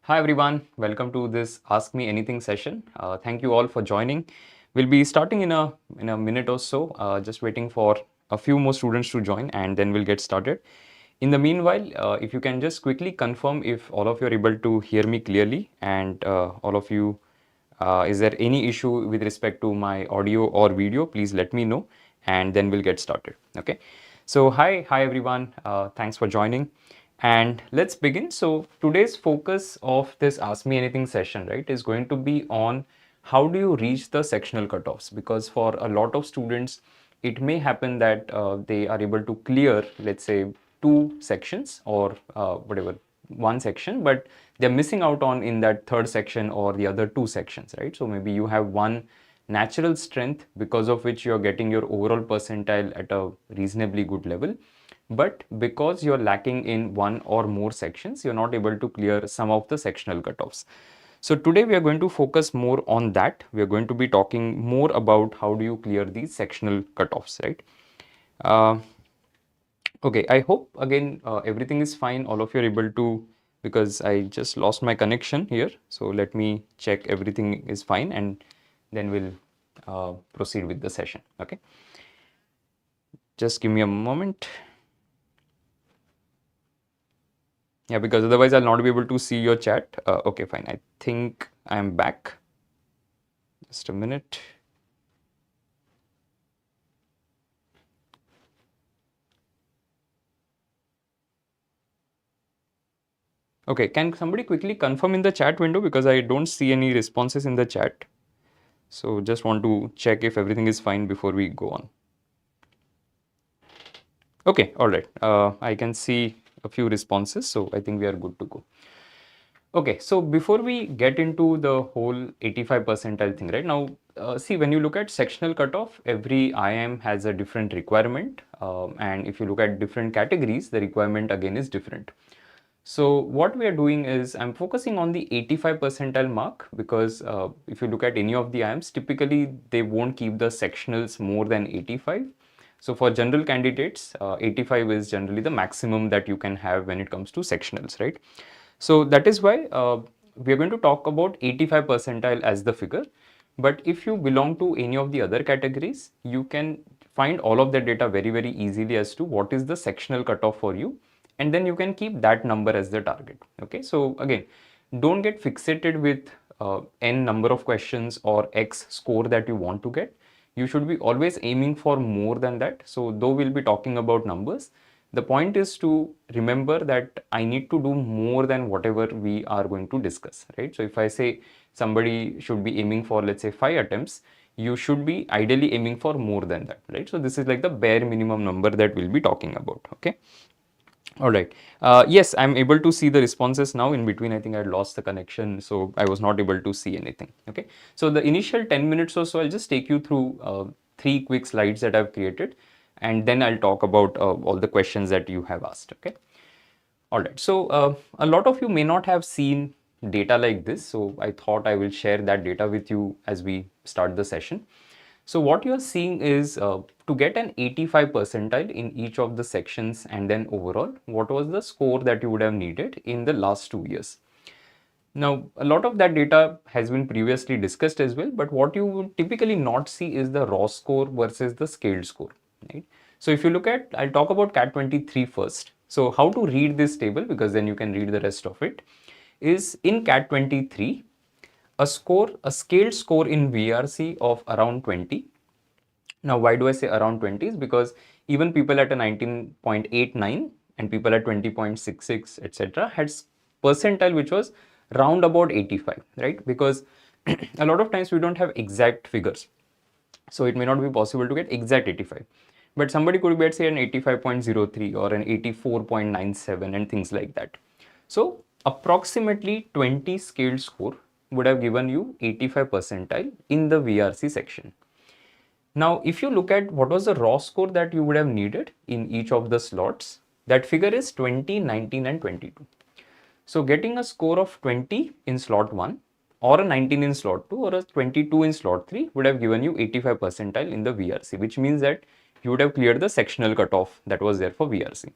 Hi everyone, welcome to this Ask Me Anything session. Thank you all for joining. We'll be starting in a minute or so, just waiting for a few more students to join and then we'll get started. In the meanwhile, if you can just quickly confirm if all of you are able to hear me clearly and all of you, is there any issue with respect to my audio or video, please let me know and then we'll get started. Okay. So hi everyone, thanks for joining. And let's begin. So today's focus of this Ask Me Anything session, right, is going to be on how do you reach the sectional cutoffs? Because for a lot of students, it may happen that they are able to clear, let's say, two sections or whatever, one section, but they're missing out on in that third section or the other two sections, right? So maybe you have one natural strength because of which you're getting your overall percentile at a reasonably good level. But because you're lacking in one or more sections, you're not able to clear some of the sectional cutoffs. So today we are going to focus more on that. We are going to be talking more about how do you clear these sectional cutoffs, right? Okay, I hope again everything is fine. All of you are able to, because I just lost my connection here. So let me check everything is fine and then we'll proceed with the session. Okay, just give me a moment. Yeah, because otherwise I'll not be able to see your chat. Okay, fine. I think I'm back. Just a minute. Okay, can somebody quickly confirm in the chat window because I don't see any responses in the chat. So just want to check if everything is fine before we go on. Okay, all right. I can see a few responses, so I think we are good to go. Okay, so before we get into the whole 85 percentile thing, right now, see, when you look at sectional cutoff, every IIM has a different requirement. And if you look at different categories, the requirement again is different. So what we are doing is I'm focusing on the 85 percentile mark because if you look at any of the IIMs, typically they won't keep the sectionals more than 85. So for general candidates, 85 is generally the maximum that you can have when it comes to sectionals, right? So that is why we are going to talk about 85 percentile as the figure. But if you belong to any of the other categories, you can find all of the data very easily as to what is the sectional cutoff for you. And then you can keep that number as the target. Okay, so again, don't get fixated with n number of questions or x score that you want to get. You should be always aiming for more than that. So though we'll be talking about numbers, the point is to remember that I need to do more than whatever we are going to discuss, right? So if I say somebody should be aiming for, let's say, 5 attempts, you should be ideally aiming for more than that, right? So this is like the bare minimum number that we'll be talking about, okay? All right. Yes, I'm able to see the responses now. In between, I think I lost the connection, so I was not able to see anything. Okay. So the initial 10 minutes or so, I'll just take you through 3 quick slides that I've created, and then I'll talk about all the questions that you have asked. Okay. All right. So a lot of you may not have seen data like this, so I thought I will share that data with you as we start the session. So what you are seeing is to get an 85 percentile in each of the sections and then overall, what was the score that you would have needed in the last 2 years? Now, a lot of that data has been previously discussed as well, but what you would typically not see is the raw score versus the scaled score, right? So if you look at, I'll talk about CAT 23 first. So how to read this table, because then you can read the rest of it, is in CAT 23, a scaled score in VRC of around 20. Now, why do I say around 20? Is because even people at a 19.89 and people at 20.66, etc., had percentile which was round about 85, right? Because a lot of times we don't have exact figures. So it may not be possible to get exact 85. But somebody could be at, say, an 85.03 or an 84.97 and things like that. So approximately 20 scaled score would have given you 85 percentile in the VRC section. Now, if you look at what was the raw score that you would have needed in each of the slots, that figure is 20, 19 and 22. So getting a score of 20 in slot 1 or a 19 in slot 2 or a 22 in slot 3 would have given you 85 percentile in the VRC, which means that you would have cleared the sectional cutoff that was there for VRC.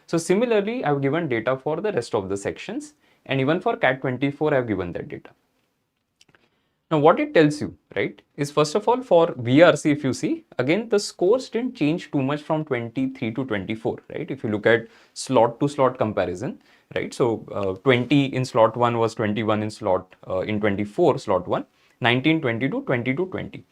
So similarly, I've given data for the rest of the sections. And even for CAT 24, I have given that data. Now, what it tells you, right, is first of all for VRC, if you see, again, the scores didn't change too much from 23 to 24, right? If you look at slot to slot comparison, right? So, 20 in slot 1 was 21 in slot, in 24 slot 1, 19, 22, 22, 20.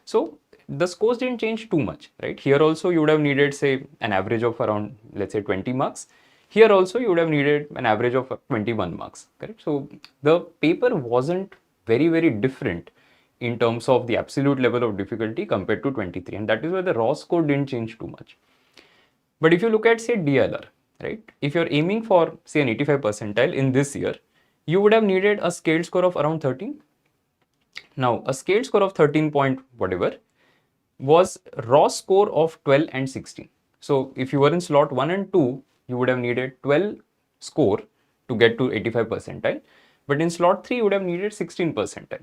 So, the scores didn't change too much, right? Here also you would have needed, say, an average of around, let's say, 20 marks. Here also you would have needed an average of 21 marks, correct? So, the paper wasn't very different in terms of the absolute level of difficulty compared to 23, and that is why the raw score didn't change too much. But if you look at, say, DLR, right, if you're aiming for, say, an 85 percentile in this year, you would have needed a scaled score of around 13. Now, a scaled score of 13 point whatever was raw score of 12 and 16. So, if you were in slot 1 and 2, you would have needed 12 score to get to 85 percentile. But in slot 3, you would have needed 16 percentile.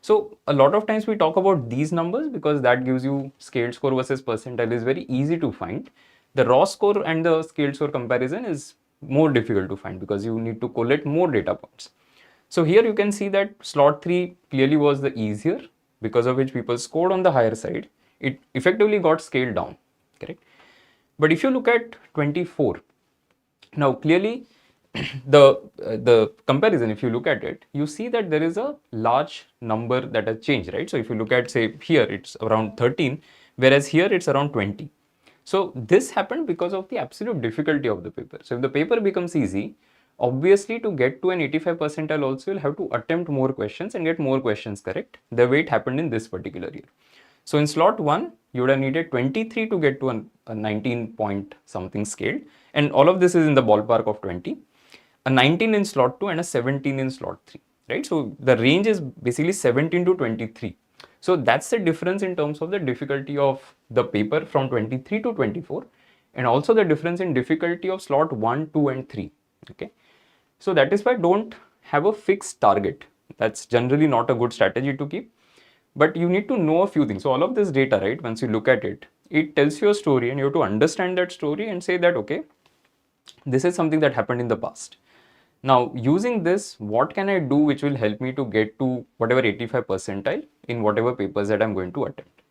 So, a lot of times we talk about these numbers because that gives you scaled score versus percentile is very easy to find. The raw score and the scaled score comparison is more difficult to find because you need to collect more data points. So here you can see that slot 3 clearly was the easier, because of which people scored on the higher side. It effectively got scaled down, correct? But if you look at 24, now clearly the comparison, if you look at it, you see that there is a large number that has changed, right? So if you look at, say, here it's around 13, whereas here it's around 20. So this happened because of the absolute difficulty of the paper. So if the paper becomes easy, obviously to get to an 85 percentile also you'll have to attempt more questions and get more questions correct, the way it happened in this particular year. So in slot 1, you would have needed 23 to get to a 19 point something scaled, and all of this is in the ballpark of 20, a 19 in slot 2 and a 17 in slot 3, right? So the range is basically 17 to 23. So that's the difference in terms of the difficulty of the paper from 23 to 24, and also the difference in difficulty of slot 1, 2 and 3, okay? So that is why don't have a fixed target. That's generally not a good strategy to keep, but you need to know a few things. So all of this data, right, once you look at it, it tells you a story and you have to understand that story and say that, okay, this is something that happened in the past. Now, using this, what can I do which will help me to get to whatever 85 percentile in whatever papers that I'm going to attempt?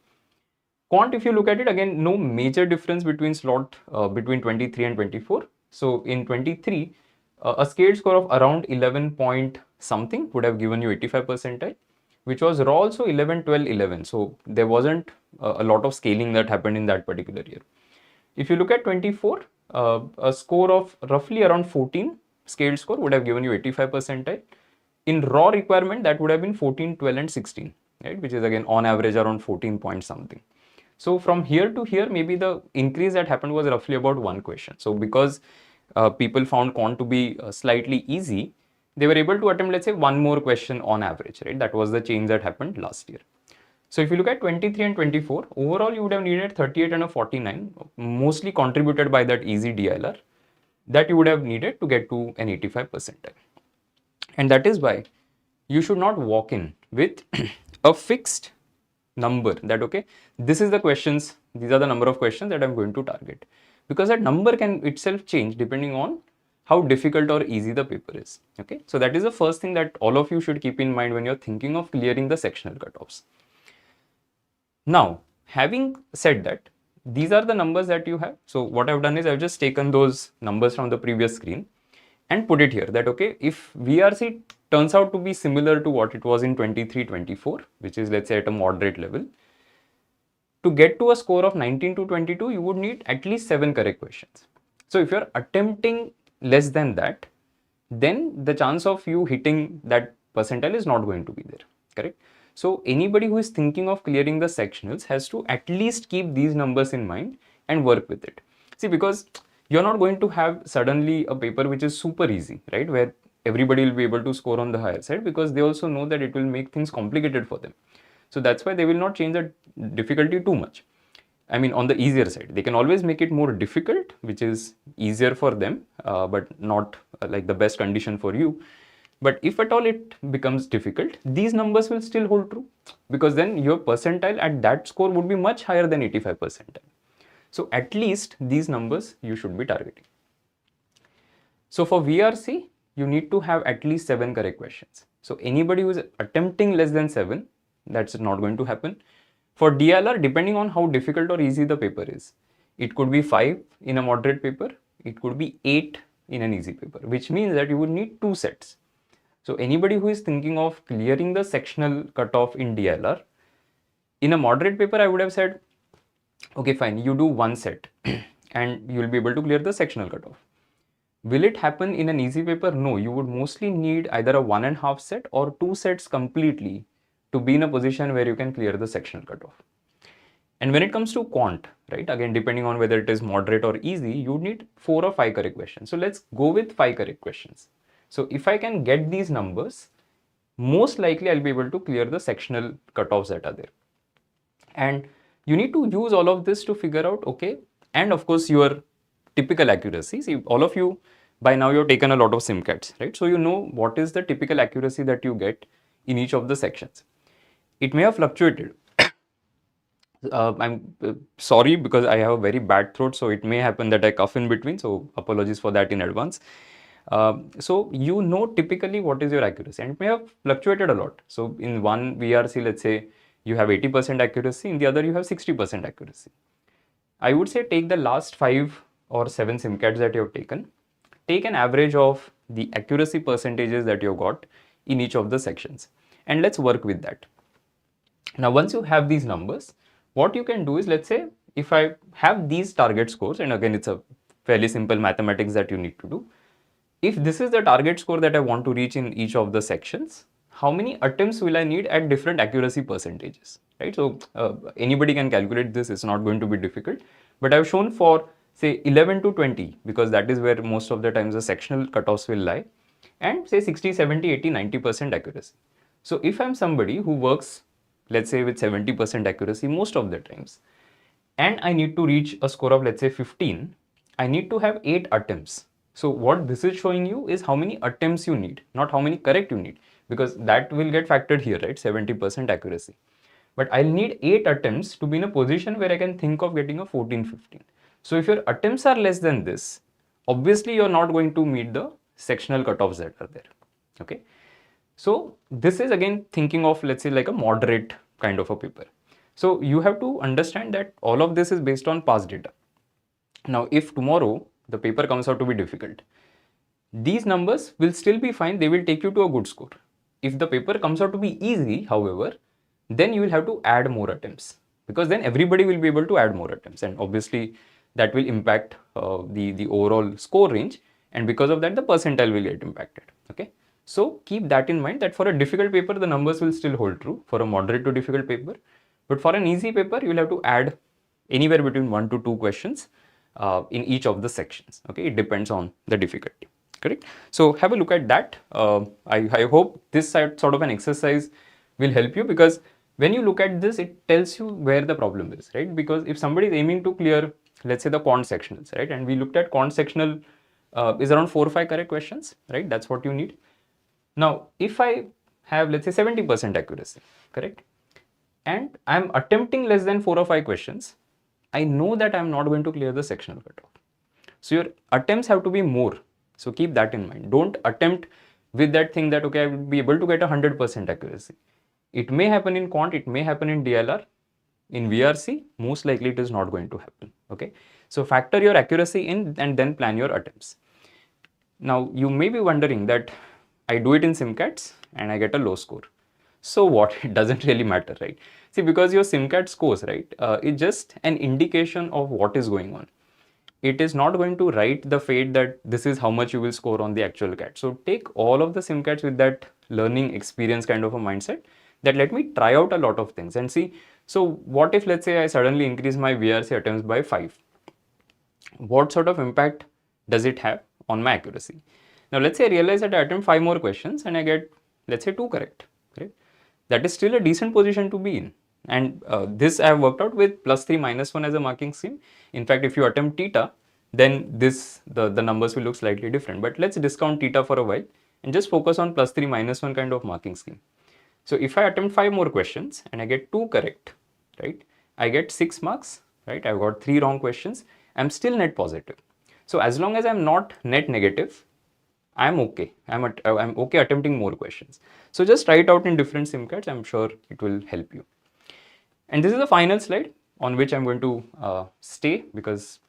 Quant, if you look at it, again, no major difference between slot between 23 and 24. So in 23, a scaled score of around 11 point something would have given you 85 percentile, which was raw also 11, 12, 11. So there wasn't a lot of scaling that happened in that particular year. If you look at 24, a score of roughly around 14 scaled score would have given you 85 percentile. In raw requirement, that would have been 14, 12 and 16, right? Which is again on average around 14 point something. So from here to here, maybe the increase that happened was roughly about one question. So because people found quant to be slightly easy, they were able to attempt, let's say, one more question on average, right? That was the change that happened last year. So if you look at 23 and 24, overall you would have needed 38 and a 49, mostly contributed by that easy DLR that you would have needed to get to an 85 percentile. And that is why you should not walk in with a fixed number that, okay, this is the questions, these are the number of questions that I'm going to target, because that number can itself change depending on how difficult or easy the paper is, okay? So that is the first thing that all of you should keep in mind when you're thinking of clearing the sectional cutoffs. Now, having said that, these are the numbers that you have. So what I've done is I've just taken those numbers from the previous screen and put it here that, okay, if VRC turns out to be similar to what it was in 23-24, which is, let's say, at a moderate level, to get to a score of 19 to 22, you would need at least 7 correct questions. So if you're attempting less than that, then the chance of you hitting that percentile is not going to be there, correct? So anybody who is thinking of clearing the sectionals has to at least keep these numbers in mind and work with it. See, because you're not going to have suddenly a paper which is super easy, right? Where everybody will be able to score on the higher side, because they also know that it will make things complicated for them. So that's why they will not change the difficulty too much. I mean, on the easier side, they can always make it more difficult, which is easier for them, but not like the best condition for you. But if at all it becomes difficult, these numbers will still hold true, because then your percentile at that score would be much higher than 85 percentile. So at least these numbers you should be targeting. So for VRC, you need to have at least 7 correct questions. So anybody who is attempting less than 7, that's not going to happen. For DLR, depending on how difficult or easy the paper is, it could be 5 in a moderate paper, it could be 8 in an easy paper, which means that you would need 2 sets. So anybody who is thinking of clearing the sectional cutoff in DLR, in a moderate paper, I would have said, okay, fine, you do 1 set and you will be able to clear the sectional cutoff. Will it happen in an easy paper? No, you would mostly need either a 1.5 set or 2 sets completely to be in a position where you can clear the sectional cutoff. And when it comes to quant, right, again, depending on whether it is moderate or easy, you need 4 or 5 correct questions. So let's go with 5 correct questions. So if I can get these numbers, most likely I'll be able to clear the sectional cutoffs that are there. And you need to use all of this to figure out, okay, and of course your typical accuracy. See, all of you, by now you've taken a lot of SimCats, right? So you know what is the typical accuracy that you get in each of the sections. It may have fluctuated. I'm sorry because I have a very bad throat, so it may happen that I cough in between, so apologies for that in advance. So you know typically what is your accuracy, and it may have fluctuated a lot. So in one VRC, let's say you have 80% accuracy, in the other you have 60% accuracy. I would say take the last 5 or 7 SimCats that you have taken, take an average of the accuracy percentages that you got in each of the sections, and let's work with that. Now, once you have these numbers, what you can do is, let's say, if I have these target scores, and again, it's a fairly simple mathematics that you need to do. If this is the target score that I want to reach in each of the sections, how many attempts will I need at different accuracy percentages, right? So anybody can calculate this, it's not going to be difficult, but I've shown for say 11 to 20, because that is where most of the times the sectional cutoffs will lie, and say 60, 70, 80, 90% accuracy. So if I'm somebody who works, let's say with 70% accuracy most of the times, and I need to reach a score of let's say 15, I need to have 8 attempts. So what this is showing you is how many attempts you need, not how many correct you need, because that will get factored here, right? 70% accuracy. But I'll need 8 attempts to be in a position where I can think of getting a 14, 15. So if your attempts are less than this, obviously you're not going to meet the sectional cutoffs that are there, okay? So this is again thinking of, let's say, like a moderate kind of a paper. So you have to understand that all of this is based on past data. Now, if tomorrow the paper comes out to be difficult, these numbers will still be fine. They will take you to a good score. If the paper comes out to be easy, however, then you will have to add more attempts, because then everybody will be able to add more attempts, and obviously that will impact the overall score range, and because of that the percentile will get impacted, okay? So keep that in mind, that for a difficult paper the numbers will still hold true for a moderate to difficult paper, but for an easy paper you will have to add anywhere between 1 to 2 questions in each of the sections, okay? It depends on the difficulty, correct? So have a look at that. I hope this sort of an exercise will help you, because when you look at this, it tells you where the problem is, right? Because if somebody is aiming to clear, let's say, the quant sectionals, right? And we looked at quant sectional is around 4 or 5 correct questions, right? That's what you need. Now, if I have, let's say, 70% accuracy, correct? And I'm attempting less than 4 or 5 questions, I know that I'm not going to clear the sectional cutoff. So your attempts have to be more. So keep that in mind. Don't attempt with that thing that, okay, I will be able to get 100% accuracy. It may happen in quant, it may happen in DLR. In VRC, most likely it is not going to happen, okay? So factor your accuracy in and then plan your attempts. Now, you may be wondering that I do it in SimCats and I get a low score. So what? It doesn't really matter, right? See, because your SimCat scores, right, it's just an indication of what is going on. It is not going to write the fate that this is how much you will score on the actual CAT. So take all of the SimCats with that learning experience kind of a mindset, that let me try out a lot of things and see. So what if, let's say, I suddenly increase my VRC attempts by 5? What sort of impact does it have on my accuracy? Now, let's say I realize that I attempt 5 more questions and I get, let's say, 2 correct, right? That is still a decent position to be in. And this I have worked out with +3 -1 as a marking scheme. In fact, if you attempt theta, then the numbers will look slightly different. But let's discount theta for a while and just focus on +3 -1 kind of marking scheme. So if I attempt 5 more questions and I get 2 correct, right, I get 6 marks, right? I've got 3 wrong questions. I'm still net positive. So as long as I'm not net negative, I'm okay. I'm okay attempting more questions. So just try it out in different SIM cards. I'm sure it will help you. And this is the final slide on which I'm going to stay, because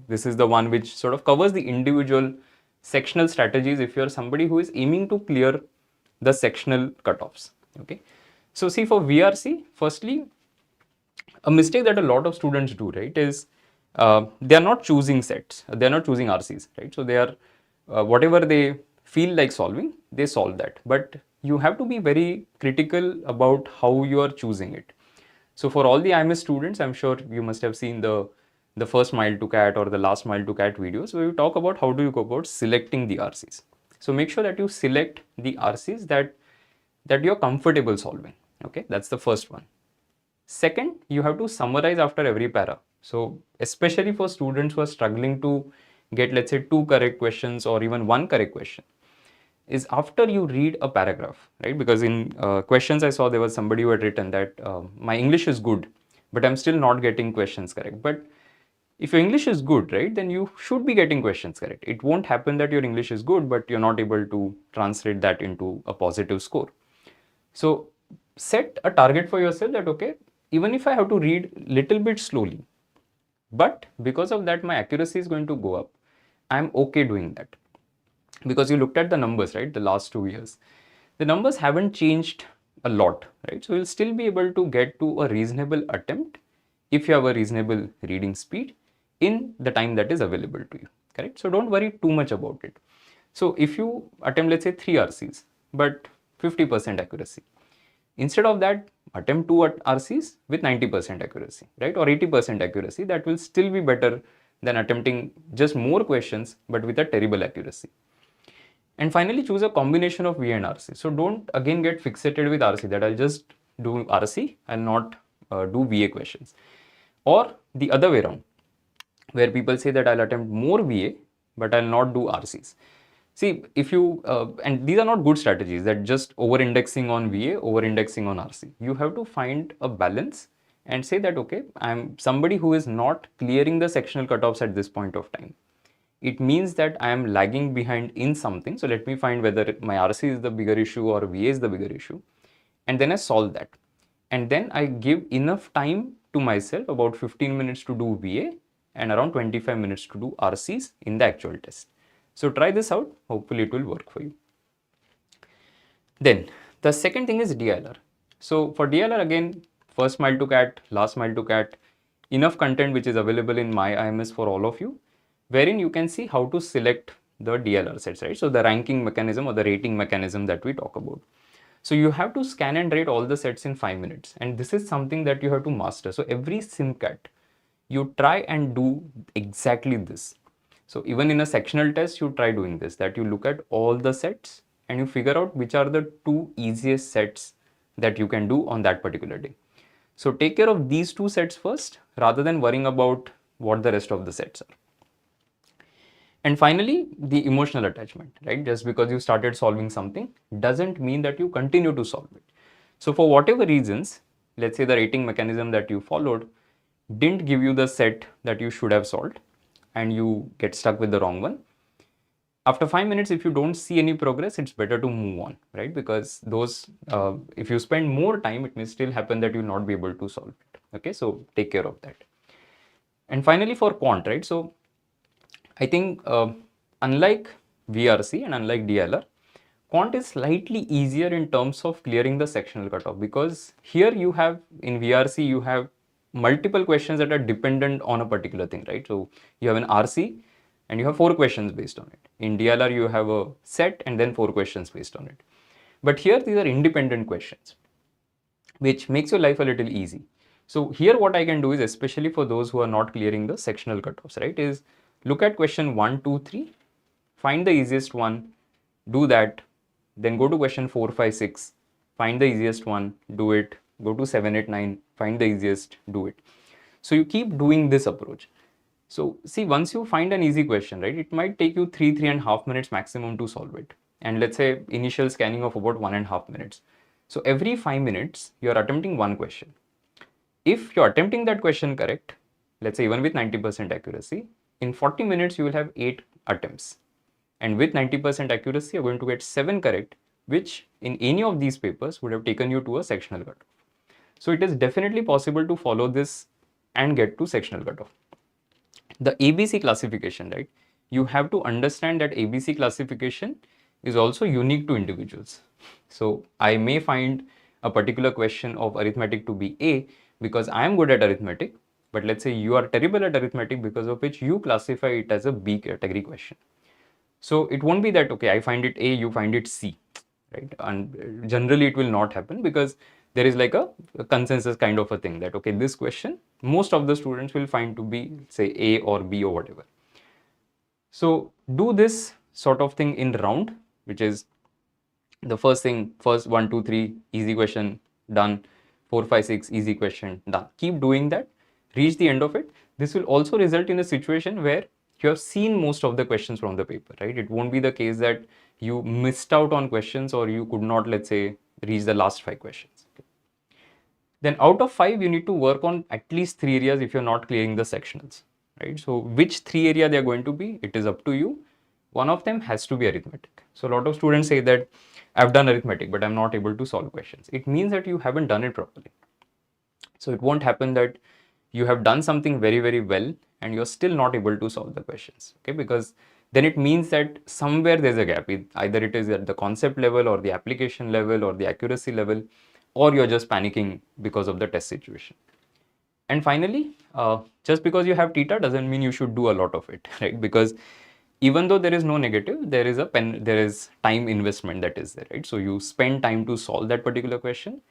this is the one which sort of covers the individual sectional strategies if you're somebody who is aiming to clear the sectional cutoffs. Okay. So see, for VRC, firstly, a mistake that a lot of students do, right, is they are not choosing sets, they are not choosing RCs, right? So they are, whatever they feel like solving, they solve that. But you have to be very critical about how you are choosing it. So for all the IMS students, I'm sure you must have seen the first mile to cat or the last mile to cat videos where we talk about how do you go about selecting the RCs. So make sure that you select the RCs that you're comfortable solving. Okay, that's the first one. Second, you have to summarize after every para. So especially for students who are struggling to get, let's say, 2 correct questions or even 1 correct question, is after you read a paragraph, right? Because in questions I saw there was somebody who had written that my English is good, but I'm still not getting questions correct. But if your English is good, right, then you should be getting questions correct. It won't happen that your English is good, but you're not able to translate that into a positive score. So set a target for yourself that, okay, even if I have to read little bit slowly, but because of that, my accuracy is going to go up. I'm okay doing that. Because you looked at the numbers, right, the last 2 years. The numbers haven't changed a lot, right? So you'll still be able to get to a reasonable attempt if you have a reasonable reading speed in the time that is available to you, correct? So don't worry too much about it. So if you attempt, let's say, 3 RCs, but 50% accuracy, instead of that, attempt 2 RCs with 90% accuracy, right? Or 80% accuracy. That will still be better than attempting just more questions, but with a terrible accuracy. And finally, choose a combination of VA and RC. So don't again get fixated with RC, that I'll just do RC and not do VA questions. Or the other way around, where people say that I'll attempt more VA, but I'll not do RCs. See, if you, and these are not good strategies, that just over indexing on VA, over indexing on RC. You have to find a balance and say that, okay, I'm somebody who is not clearing the sectional cutoffs at this point of time. It means that I am lagging behind in something. So let me find whether my RC is the bigger issue or VA is the bigger issue. And then I solve that. And then I give enough time to myself, about 15 minutes to do VA and around 25 minutes to do RCs in the actual test. So try this out. Hopefully it will work for you. Then the second thing is DLR. So for DLR, again, first mile to cat, last mile to cat, enough content which is available in my IMS for all of you, wherein you can see how to select the DLR sets, right? So the ranking mechanism or the rating mechanism that we talk about. So you have to scan and rate all the sets in 5 minutes. And this is something that you have to master. So every SimCat, you try and do exactly this. So even in a sectional test, you try doing this, that you look at all the sets and you figure out which are the 2 easiest sets that you can do on that particular day. So take care of these 2 sets first, rather than worrying about what the rest of the sets are. And finally, the emotional attachment, right? Just because you started solving something doesn't mean that you continue to solve it. So for whatever reasons, let's say the rating mechanism that you followed didn't give you the set that you should have solved and you get stuck with the wrong one. After 5 minutes, if you don't see any progress, it's better to move on, right? Because those, if you spend more time, it may still happen that you'll not be able to solve it. Okay, so take care of that. And finally, for quant, right? So I think unlike VRC and unlike DLR, quant is slightly easier in terms of clearing the sectional cutoff, because here you have, in VRC, you have multiple questions that are dependent on a particular thing, right? So you have an RC and you have 4 questions based on it. In DLR, you have a set and then 4 questions based on it. But here, these are independent questions, which makes your life a little easy. So here what I can do is, especially for those who are not clearing the sectional cutoffs, right, is look at question 1, 2, 3, find the easiest one, do that, then go to question 4, 5, 6, find the easiest one, do it, go to 7, 8, 9, find the easiest, do it. So you keep doing this approach. So see, once you find an easy question, right, it might take you 3.5 minutes maximum to solve it. And let's say initial scanning of about 1.5 minutes. So every 5 minutes, you're attempting one question. If you're attempting that question correct, let's say even with 90% accuracy, in 40 minutes, you will have 8 attempts. and with 90% accuracy, you're going to get 7 correct, which in any of these papers would have taken you to a sectional cutoff. So it is definitely possible to follow this and get to sectional cutoff. The ABC classification, right? You have to understand that ABC classification is also unique to individuals. So I may find a particular question of arithmetic to be A because I am good at arithmetic, but let's say you are terrible at arithmetic, because of which you classify it as a B category question. So it won't be that, okay, I find it A, you find it C, right? And generally it will not happen, because there is like a consensus kind of a thing that, okay, this question, most of the students will find to be, say, A or B or whatever. So do this sort of thing in round, which is the first thing, first 1, 2, 3, easy question, done. 4, 5, 6, easy question, done. Keep doing that, reach the end of it. This will also result in a situation where you have seen most of the questions from the paper, right? It won't be the case that you missed out on questions or you could not, let's say, reach the last 5 questions. Okay. Then out of 5, you need to work on at least 3 areas if you're not clearing the sectionals, right? So which 3 area they are going to be, it is up to you. One of them has to be arithmetic. So a lot of students say that I've done arithmetic, but I'm not able to solve questions. It means that you haven't done it properly. So it won't happen that you have done something very, very well and you're still not able to solve the questions, okay? Because then it means that somewhere there's a gap. Either it is at the concept level or the application level or the accuracy level, or you're just panicking because of the test situation. And finally, just because you have theta doesn't mean you should do a lot of it, right? Because even though there is no negative, there is time investment that is there, right? So you spend time to solve that particular question.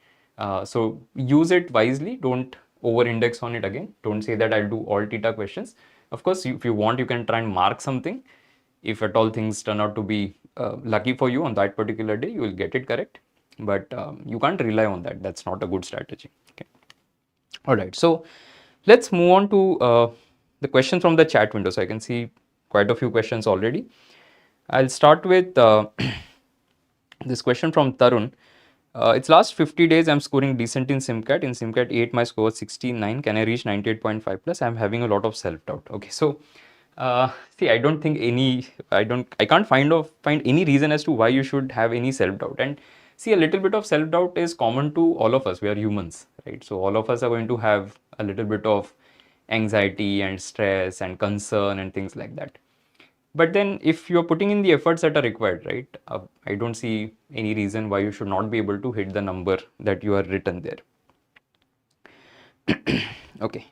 So use it wisely. Don't over index on it again. Don't say that I'll do all theta questions. Of course, if you want, you can try and mark something. If at all things turn out to be lucky for you on that particular day, you will get it correct. But you can't rely on that. That's not a good strategy. Okay. All right. So let's move on to the questions from the chat window. So I can see quite a few questions already. I'll start with this question from Tarun. It's last 50 days I'm scoring decent in SimCAT. In SimCAT 8 my score was 69. Can I reach 98.5 plus? I'm having a lot of self-doubt. Okay, so see, I don't think I can't find any reason as to why you should have any self-doubt. And see, a little bit of self-doubt is common to all of us. We are humans, right? So all of us are going to have a little bit of anxiety and stress and concern and things like that. But then if you're putting in the efforts that are required, right, I don't see any reason why you should not be able to hit the number that you are written there. Okay,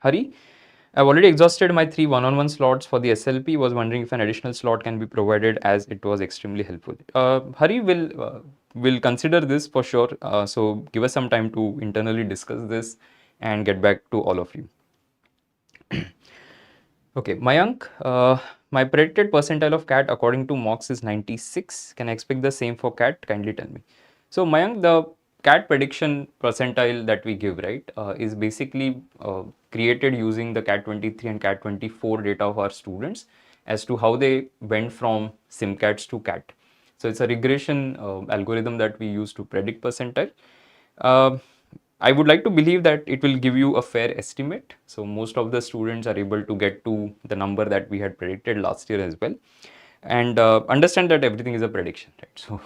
Hari, I've already exhausted my 3 one-on-one slots for the SLP. Was wondering if an additional slot can be provided, as it was extremely helpful. Hari will consider this for sure. So give us some time to internally discuss this and get back to all of you. Okay, Mayank, my predicted percentile of CAT according to mocks is 96. Can I expect the same for CAT? Kindly tell me. So Mayank, the CAT prediction percentile that we give, right, is basically created using the CAT 23 and CAT 24 data of our students as to how they went from SimCATs to CAT. So it's a regression algorithm that we use to predict percentile. I would like to believe that it will give you a fair estimate. So most of the students are able to get to the number that we had predicted last year as well. And understand that everything is a prediction, right? So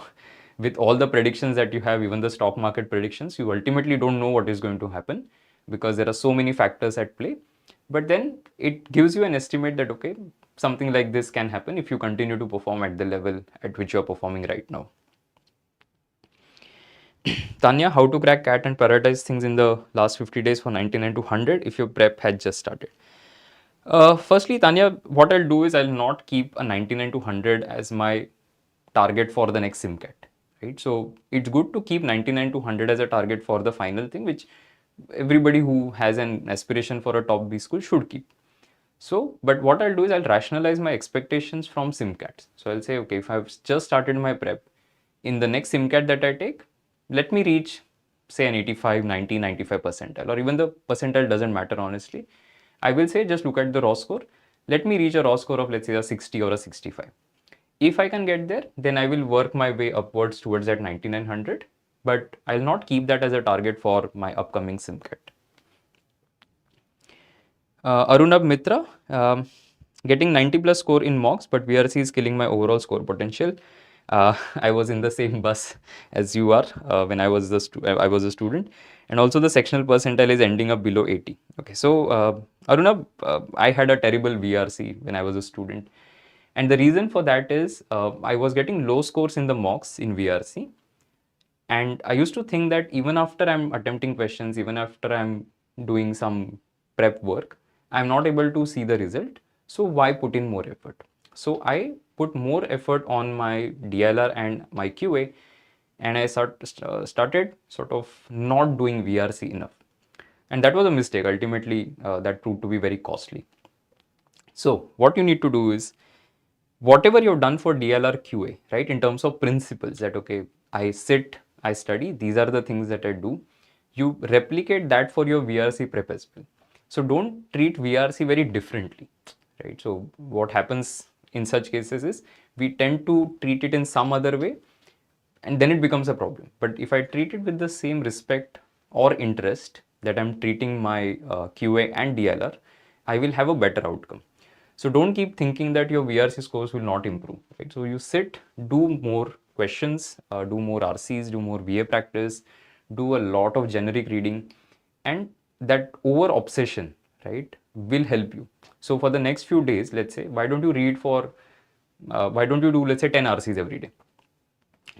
with all the predictions that you have, even the stock market predictions, you ultimately don't know what is going to happen because there are so many factors at play. But then it gives you an estimate that, okay, something like this can happen if you continue to perform at the level at which you're performing right now. Tanya, how to crack CAT and prioritize things in the last 50 days for 99 to 100 if your prep had just started? Firstly, Tanya, what I'll do is I'll not keep a 99 to 100 as my target for the next SimCAT, right? So it's good to keep 99 to 100 as a target for the final thing, which everybody who has an aspiration for a top B school should keep. So, but what I'll do is I'll rationalize my expectations from SimCATs. So I'll say, okay, if I've just started my prep, in the next SimCAT that I take, let me reach, say, an 85, 90, 95 percentile, or even the percentile doesn't matter, honestly. I will say, just look at the raw score. Let me reach a raw score of, let's say, a 60 or a 65. If I can get there, then I will work my way upwards towards that 9900, but I'll not keep that as a target for my upcoming SimCAT. Arunab Mitra, Getting 90 plus score in mocks, but VRC is killing my overall score potential. I was in the same bus as you are when I was I was a student, and also the sectional percentile is ending up below 80. Okay, so Aruna, I had a terrible VRC when I was a student, and the reason for that is I was getting low scores in the mocks in VRC, and I used to think that even after I'm attempting questions, even after I'm doing some prep work, I'm not able to see the result. So why put in more effort? So I put more effort on my DLR and my QA, and I started sort of not doing VRC enough. And that was a mistake. Ultimately, that proved to be very costly. So what you need to do is whatever you've done for DLR QA, right, in terms of principles that, okay, I sit, I study, these are the things that I do, you replicate that for your VRC prep as well. So don't treat VRC very differently, right? So what happens in such cases is we tend to treat it in some other way, and then it becomes a problem. But if I treat it with the same respect or interest that I'm treating my QA and DLR, I will have a better outcome. So don't keep thinking that your VRC scores will not improve, right? So you sit, do more questions, do more RCs, do more VA practice, do a lot of generic reading, and that over obsession, right, will help you. So for the next few days, let's say, why don't you read for, why don't you do, let's say, 10 RCs every day,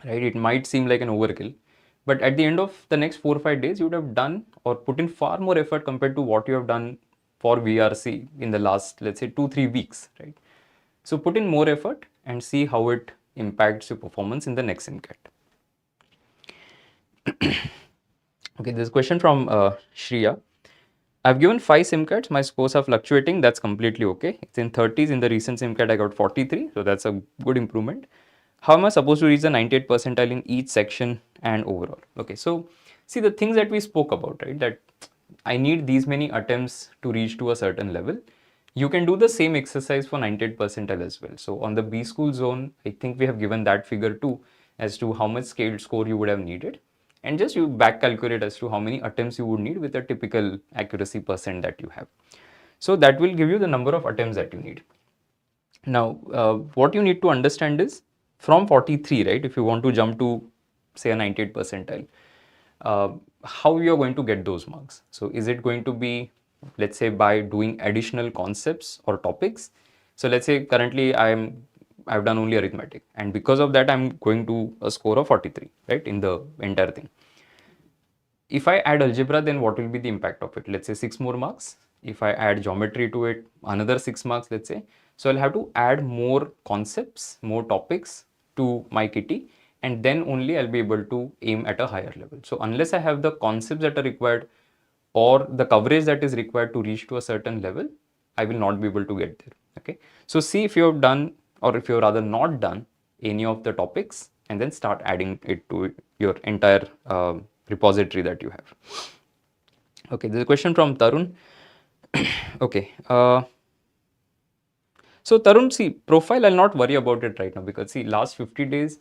right? It might seem like an overkill, but at the end of the next 4 or 5 days, you would have done or put in far more effort compared to what you have done for VRC in the last, let's say, 2-3 weeks, right? So put in more effort and see how it impacts your performance in the next MCAT. Okay, this question from Shriya. I've given 5 SIM cards. My scores are fluctuating. That's completely okay. It's in 30s. In the recent SIM card, I got 43. So that's a good improvement. How am I supposed to reach the 98 percentile in each section and overall? Okay, so see the things that we spoke about, right? That I need these many attempts to reach to a certain level. You can do the same exercise for 98 percentile as well. So on the B school zone, I think we have given that figure too as to how much scaled score you would have needed. And just you back calculate as to how many attempts you would need with a typical accuracy percent that you have. So that will give you the number of attempts that you need. Now, what you need to understand is from 43, right, if you want to jump to say a 98 percentile, how you are going to get those marks. So is it going to be, let's say, by doing additional concepts or topics? So let's say currently I've done only arithmetic, and because of that I'm going to a score of 43, right, in the entire thing. If I add algebra, then what will be the impact of it? Let's say 6 more marks. If I add geometry to it, another 6 marks, let's say. So I'll have to add more concepts, more topics to my kitty, and then only I'll be able to aim at a higher level. So unless I have the concepts that are required or the coverage that is required to reach to a certain level, I will not be able to get there. Okay. So see if you have done, or if you have rather not done any of the topics, and then start adding it to your entire repository that you have. Okay, there's a question from Tarun. Okay. So Tarun, see, profile, I'll not worry about it right now because see, last 50 days,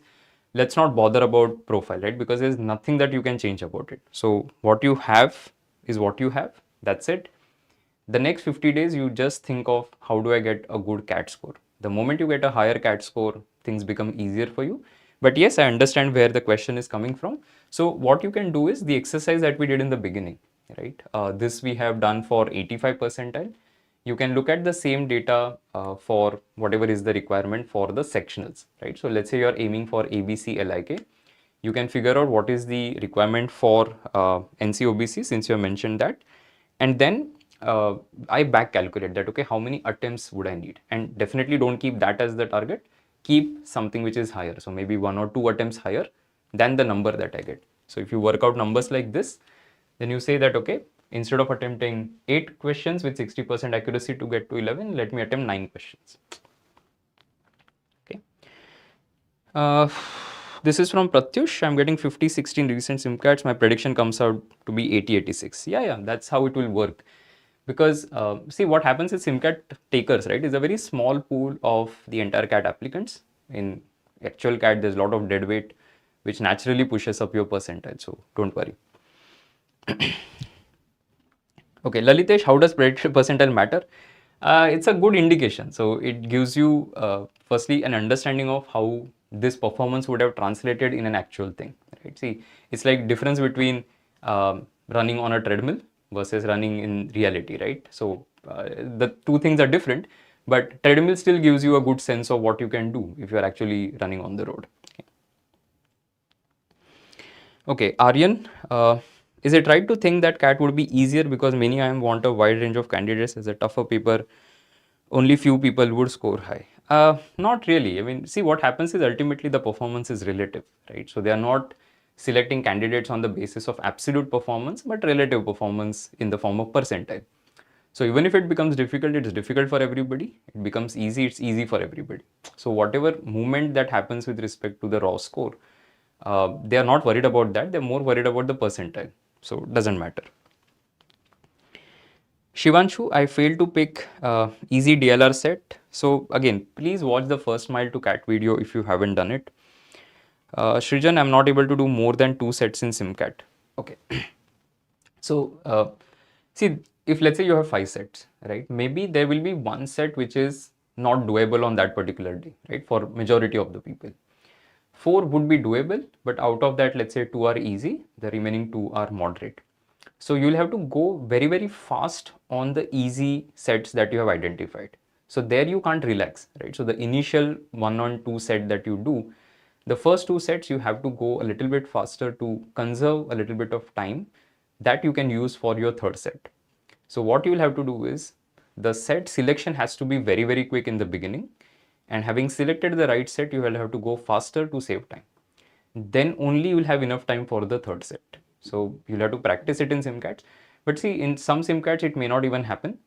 let's not bother about profile, right? Because there's nothing that you can change about it. So what you have is what you have. That's it. The next 50 days, you just think of how do I get a good CAT score. The moment you get a higher CAT score, things become easier for you. But yes, I understand where the question is coming from. So what you can do is the exercise that we did in the beginning, right? This we have done for 85 percentile. You can look at the same data for whatever is the requirement for the sectionals, right? So let's say you're aiming for ABC LIK. You can figure out what is the requirement for NCOBC since you have mentioned that. And then I back calculate that, okay, how many attempts would I need? And definitely don't keep that as the target. Keep something which is higher. So maybe 1 or 2 attempts higher than the number that I get. So if you work out numbers like this, then you say that, okay, instead of attempting 8 questions with 60% accuracy to get to 11, let me attempt 9 questions. Okay. This is from Pratyush. I'm getting 50-16 recent SIM cards. My prediction comes out to be 80-86. Yeah, that's how it will work. Because see what happens is SIM card takers, right, is a very small pool of the entire CAT applicants. In actual CAT, there's a lot of dead weight, which naturally pushes up your percentile. So don't worry. Okay, Lalitesh, how does predictor percentile matter? It's a good indication. So it gives you firstly an understanding of how this performance would have translated in an actual thing, right? See, it's like difference between running on a treadmill versus running in reality, right? So the two things are different, but treadmill still gives you a good sense of what you can do if you are actually running on the road. Okay, Aryan, is it right to think that CAT would be easier because many IIM want a wide range of candidates as a tougher paper, only few people would score high? Not really. I mean, see, what happens is ultimately the performance is relative, right? So they are not selecting candidates on the basis of absolute performance, but relative performance in the form of percentile. So even if it becomes difficult, it's difficult for everybody. It becomes easy, it's easy for everybody. So whatever movement that happens with respect to the raw score, they are not worried about that. They're more worried about the percentile. So it doesn't matter. Shivanshu, I failed to pick easy DLR set. So again, please watch the first mile to cat video if you haven't done it. Srijan, I'm not able to do more than 2 sets in SimCat. Okay. So see, if let's say you have 5 sets, right? Maybe there will be one set which is not doable on that particular day, right? For majority of the people. 4 would be doable, but out of that, let's say 2 are easy, the remaining 2 are moderate. So you'll have to go very, very fast on the easy sets that you have identified. So there you can't relax, right? So the initial 1 on 2 set that you do, the first 2 sets you have to go a little bit faster to conserve a little bit of time that you can use for your third set. So what you'll have to do is the set selection has to be very, very quick in the beginning, and having selected the right set, you will have to go faster to save time. Then only you will have enough time for the third set. So you'll have to practice it in SimCats. But see, in some SimCats, it may not even happen.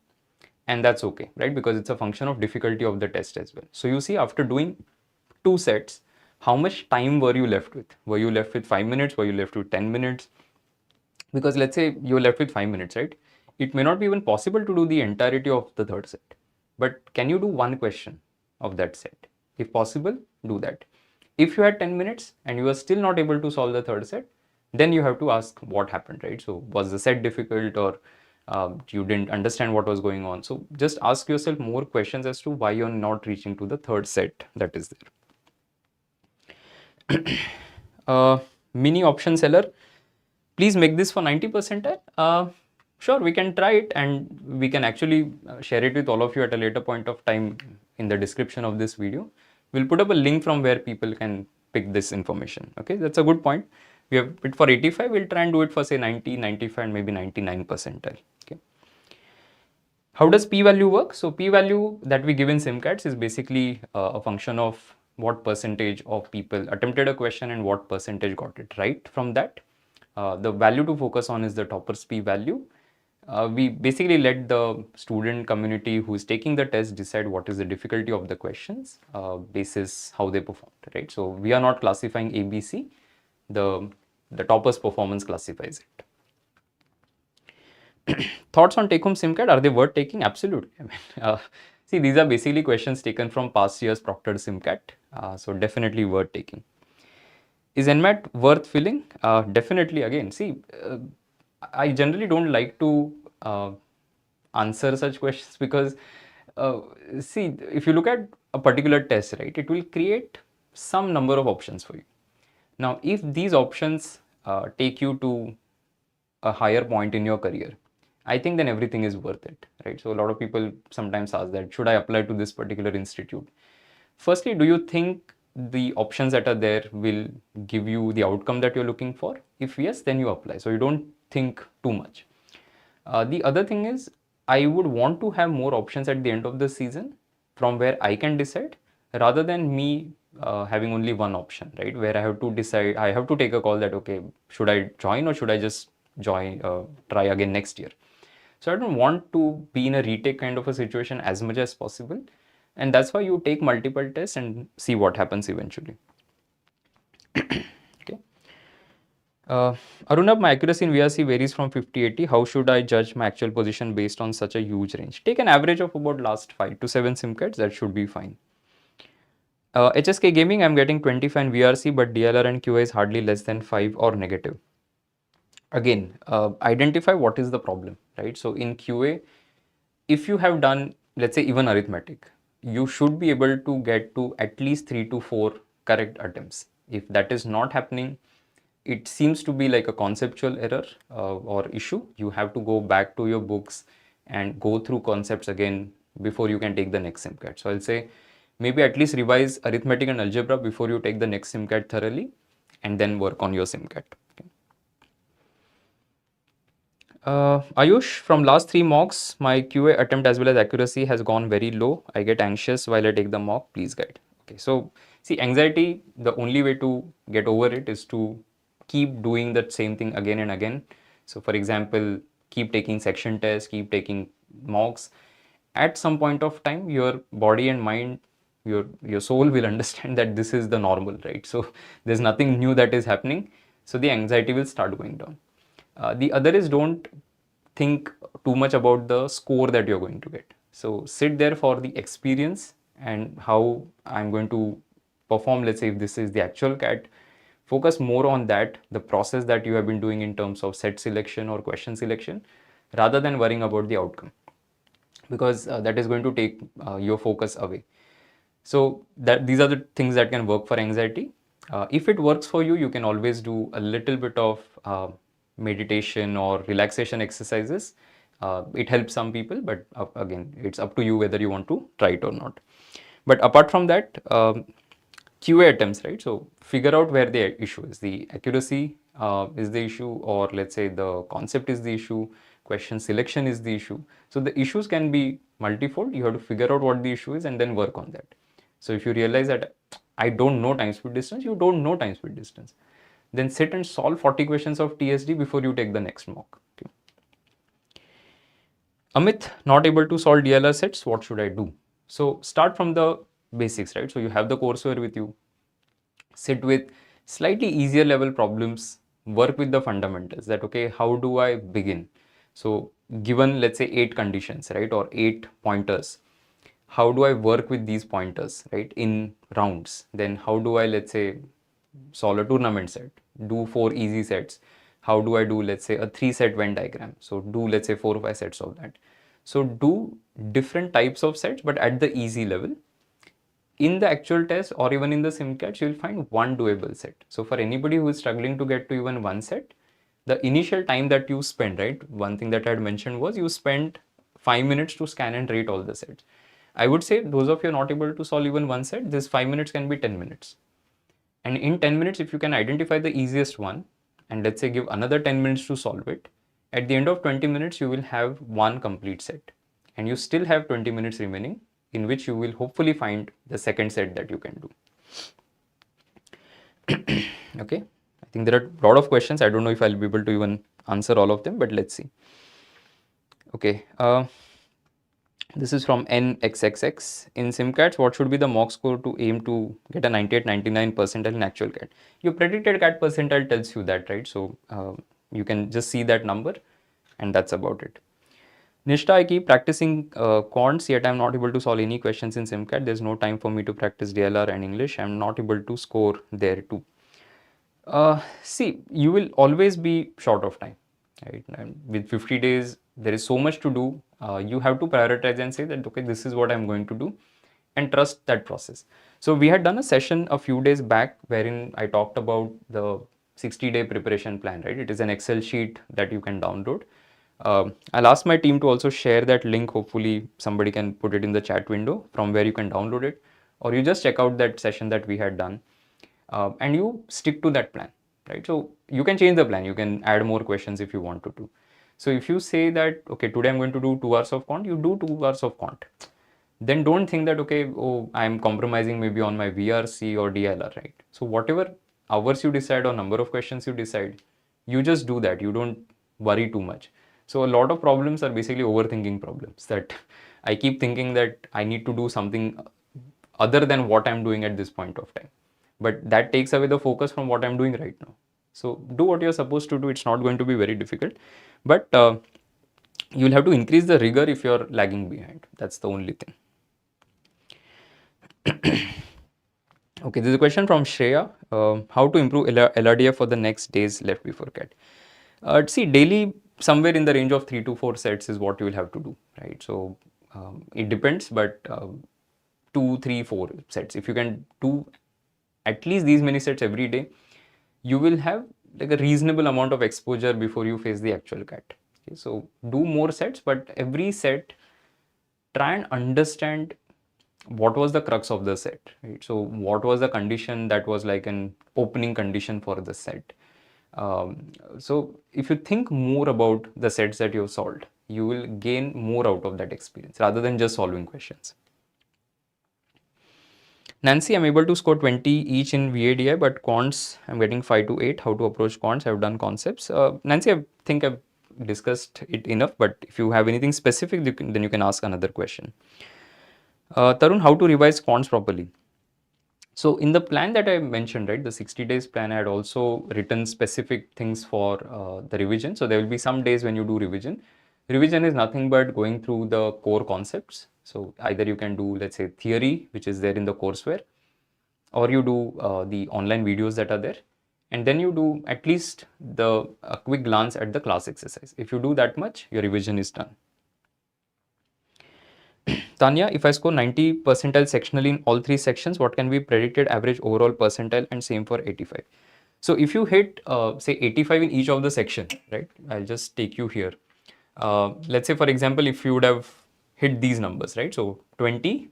And that's okay, right? Because it's a function of difficulty of the test as well. So you see, after doing 2 sets, how much time were you left with? Were you left with 5 minutes? Were you left with 10 minutes? Because let's say you're left with 5 minutes, right? It may not be even possible to do the entirety of the third set. But can you do one question of that set? If possible, do that. If you had 10 minutes and you are still not able to solve the third set, then you have to ask what happened, right? So was the set difficult, or you didn't understand what was going on? So just ask yourself more questions as to why you're not reaching to the third set that is there. Mini option seller, please make this for 90 percentile. Sure, we can try it, and we can actually share it with all of you at a later point of time in the description of this video. We'll put up a link from where people can pick this information. Okay, that's a good point. We have it for 85, we'll try and do it for say 90, 95 and maybe 99 percentile. Okay. How does p-value work? So p-value that we give in SimCats is basically a function of what percentage of people attempted a question and what percentage got it right from that. The value to focus on is the topper's p-value. We basically let the student community who is taking the test decide what is the difficulty of the questions basis how they performed, right? So we are not classifying ABC, the topper's performance classifies it. Thoughts on take-home SimCat, are they worth taking? Absolutely. I mean, see, these are basically questions taken from past year's proctored SimCat, so definitely worth taking. Is NMAT worth filling? Definitely. Again, see, I generally don't like to answer such questions because, see, if you look at a particular test, right, it will create some number of options for you. Now, if these options take you to a higher point in your career, I think then everything is worth it, right? So a lot of people sometimes ask that, should I apply to this particular institute? Firstly, do you think the options that are there will give you the outcome that you're looking for? If yes, then you apply. So you don't think too much. The other thing is, I would want to have more options at the end of the season from where I can decide, rather than me having only one option, right? Where I have to decide, I have to take a call that, okay, should I join or should I just join, try again next year? So I don't want to be in a retake kind of a situation as much as possible. And that's why you take multiple tests and see what happens eventually. Okay. Arunab, my accuracy in VRC varies from 50-80. How should I judge my actual position based on such a huge range? Take an average of about last 5 to 7 SimCats. That should be fine. HSK Gaming, I'm getting 25 in VRC, but DLR and QA is hardly less than 5 or negative. Again, identify what is the problem, right? So in QA, if you have done let's say even arithmetic, you should be able to get to at least 3 to 4 correct attempts. If that is not happening, it seems to be like a conceptual error or issue. You have to go back to your books and go through concepts again before you can take the next SIMCAT. So I'll say maybe at least revise arithmetic and algebra before you take the next SIMCAT thoroughly, and then work on your SIMCAT. Okay. Ayush, from last 3 mocks, my QA attempt as well as accuracy has gone very low. I get anxious while I take the mock. Please guide. Okay, so see, anxiety, the only way to get over it is to keep doing that same thing again and again. So, for example, keep taking section tests, keep taking mocks. At some point of time, your body and mind, your soul will understand that this is the normal, right? So, there's nothing new that is happening. So, the anxiety will start going down. The other is, don't think too much about the score that you're going to get. So sit there for the experience and how I'm going to perform. Let's say if this is the actual CAT, focus more on that, the process that you have been doing in terms of set selection or question selection, rather than worrying about the outcome, because that is going to take your focus away. So that these are the things that can work for anxiety. If it works for you, you can always do a little bit of meditation or relaxation exercises. It helps some people, but again, it's up to you whether you want to try it or not. But apart from that, QA attempts, right? So figure out where the issue is. The accuracy is the issue, or let's say the concept is the issue, question selection is the issue. So the issues can be multifold. You have to figure out what the issue is and then work on that. So if you realize that I don't know time speed distance, you don't know time speed distance, then sit and solve 40 questions of TSD before you take the next mock. Okay. Amit, not able to solve DLR sets, what should I do? So start from the basics, right? So you have the courseware with you, sit with slightly easier level problems, work with the fundamentals, that okay, how do I begin? So given, let's say 8 conditions, right, or 8 pointers, how do I work with these pointers, right, in rounds? Then how do I, let's say, solve a tournament set, do 4 easy sets? How do I do, let's say, a 3-set Venn diagram? So do, let's say, 4 or 5 sets of that. So do different types of sets, but at the easy level. In the actual test or even in the SIMCAT, you will find one doable set. So for anybody who is struggling to get to even one set, the initial time that you spend, right, one thing that I had mentioned was you spent 5 minutes to scan and rate all the sets. I would say those of you not able to solve even one set, this 5 minutes can be 10 minutes. And in 10 minutes, if you can identify the easiest one, and let's say give another 10 minutes to solve it, at the end of 20 minutes, you will have one complete set. And you still have 20 minutes remaining, in which you will hopefully find the second set that you can do. Okay, I think there are a lot of questions. I don't know if I'll be able to even answer all of them, but let's see. Okay, this is from NXXX. In SIMCATs, what should be the mock score to aim to get a 98-99 percentile in actual CAT? Your predicted CAT percentile tells you that, right? So you can just see that number, and that's about it. Nishta, I keep practicing quants, yet I'm not able to solve any questions in SIMCAT. There's no time for me to practice DLR and English. I'm not able to score there too. See, you will always be short of time, right? And with 50 days, there is so much to do. You have to prioritize and say that, okay, this is what I'm going to do, and trust that process. So we had done a session a few days back wherein I talked about the 60-day preparation plan, right? It is an Excel sheet that you can download. I'll ask my team to also share that link. Hopefully somebody can put it in the chat window from where you can download it, or you just check out that session that we had done, and you stick to that plan, right? So you can change the plan, you can add more questions if you want to do. So if you say that, okay, today I'm going to do 2 hours of quant, you do 2 hours of quant. Then don't think that, okay, oh, I'm compromising maybe on my VRC or DLR, right? So whatever hours you decide or number of questions you decide, you just do that. You don't worry too much. So a lot of problems are basically overthinking problems, that I keep thinking that I need to do something other than what I'm doing at this point of time. But that takes away the focus from what I'm doing right now. So do what you're supposed to do. It's not going to be very difficult, but you'll have to increase the rigor if you're lagging behind. That's the only thing. Okay, this is a question from Shreya. How to improve LRDF for the next days left before CAT? See, daily somewhere in the range of 3 to 4 sets is what you will have to do, right? So It depends, but 2, 3, 4 sets. If you can do at least these many sets every day, you will have like a reasonable amount of exposure before you face the actual CAT. Okay, so do more sets, but every set try and understand what was the crux of the set, right? So what was the condition that was like an opening condition for the set. So if you think more about the sets that you've solved, you will gain more out of that experience rather than just solving questions. Nancy, I'm able to score 20 each in VADI, but quants, I'm getting 5 to 8. How to approach quants? I've done concepts. Nancy, I think I've discussed it enough, but if you have anything specific, then you can ask another question. Tarun, how to revise quants properly? So in the plan that I mentioned, right, the 60 days plan, I had also written specific things for the revision. So there will be some days when you do revision. Revision is nothing but going through the core concepts. So either you can do, let's say, theory, which is there in the courseware, or you do the online videos that are there. And then you do at least a quick glance at the class exercise. If you do that much, your revision is done. Tanya, if I score 90 percentile sectionally in all 3 sections, what can be predicted average overall percentile, and same for 85? So if you hit say 85 in each of the section, right? I'll just take you here. Let's say for example, if you would have hit these numbers, right? So 20,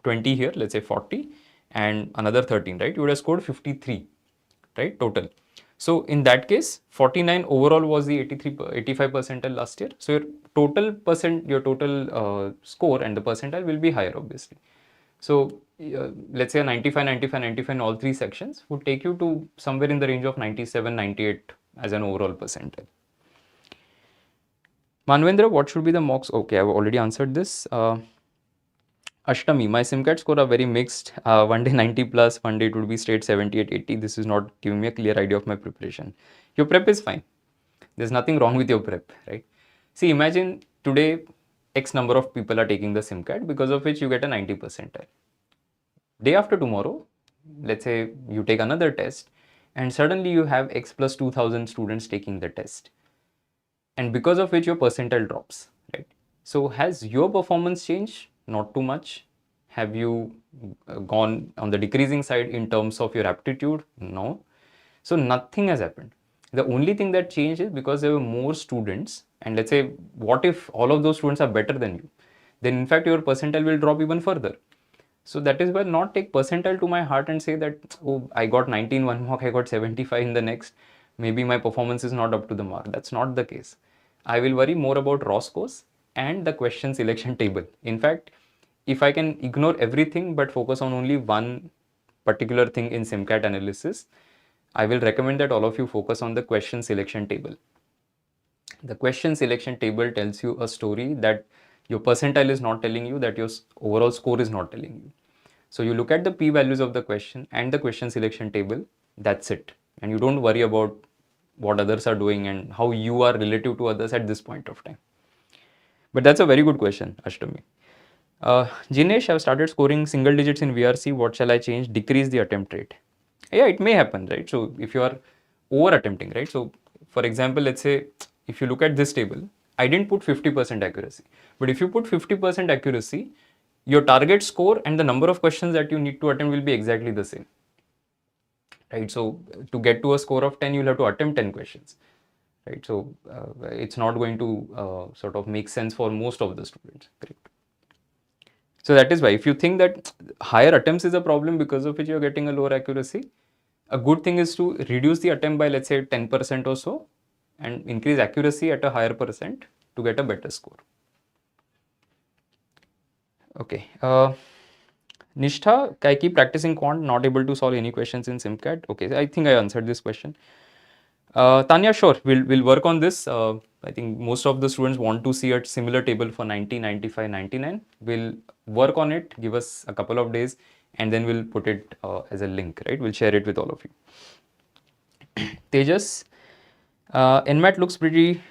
20 here, let's say 40 and another 13, right? You would have scored 53, right? Total. So in that case, 49 overall was the 85 percentile last year. So your total score and the percentile will be higher, obviously. So let's say 95, 95, 95 in all 3 sections would take you to somewhere in the range of 97, 98 as an overall percentile. Manvendra, what should be the mocks? Okay, I've already answered this. Ashtami, my SimCAT score are very mixed. One day 90 plus, one day it would be straight 78, 80. This is not giving me a clear idea of my preparation. Your prep is fine. There's nothing wrong with your prep, right? See, imagine today X number of people are taking the SimCAT, because of which you get a 90 percentile. Day after tomorrow, let's say you take another test and suddenly you have X plus 2000 students taking the test, and because of which your percentile drops, right? So has your performance changed? Not too much. Have you gone on the decreasing side in terms of your aptitude? No. So nothing has happened. The only thing that changed is because there were more students, and let's say what if all of those students are better than you, then in fact your percentile will drop even further. So that is why not take percentile to my heart and say that, oh, I got 90 in one mock, I got 75 in the next, maybe my performance is not up to the mark. That's not the case. I will worry more about raw scores and the question selection table. In fact, if I can ignore everything but focus on only one particular thing in SimCAT analysis, I will recommend that all of you focus on the question selection table. The question selection table tells you a story that your percentile is not telling you, that your overall score is not telling you. So you look at the p-values of the question and the question selection table, that's it. And you don't worry about what others are doing and how you are relative to others at this point of time. But that's a very good question, Ashtami. Jinesh, I've started scoring single digits in VRC. What shall I change? Decrease the attempt rate. Yeah, it may happen, right? So if you are over attempting, right? So for example, let's say if you look at this table, I didn't put 50% accuracy. But if you put 50% accuracy, your target score and the number of questions that you need to attempt will be exactly the same, right? So to get to a score of 10, you'll have to attempt 10 questions, right? So it's not going to sort of make sense for most of the students, correct? So that is why if you think that higher attempts is a problem because of which you're getting a lower accuracy, a good thing is to reduce the attempt by, let's say, 10% or so and increase accuracy at a higher percent to get a better score. Okay. Nishtha, I keep practicing quant, not able to solve any questions in SimCAT. Okay, I think I answered this question. Tanya, sure, we'll work on this. I think most of the students want to see a similar table for 90, 95, 99. We'll work on it, give us a couple of days, and then we'll put it as a link, right? We'll share it with all of you. Tejas, NMAT looks pretty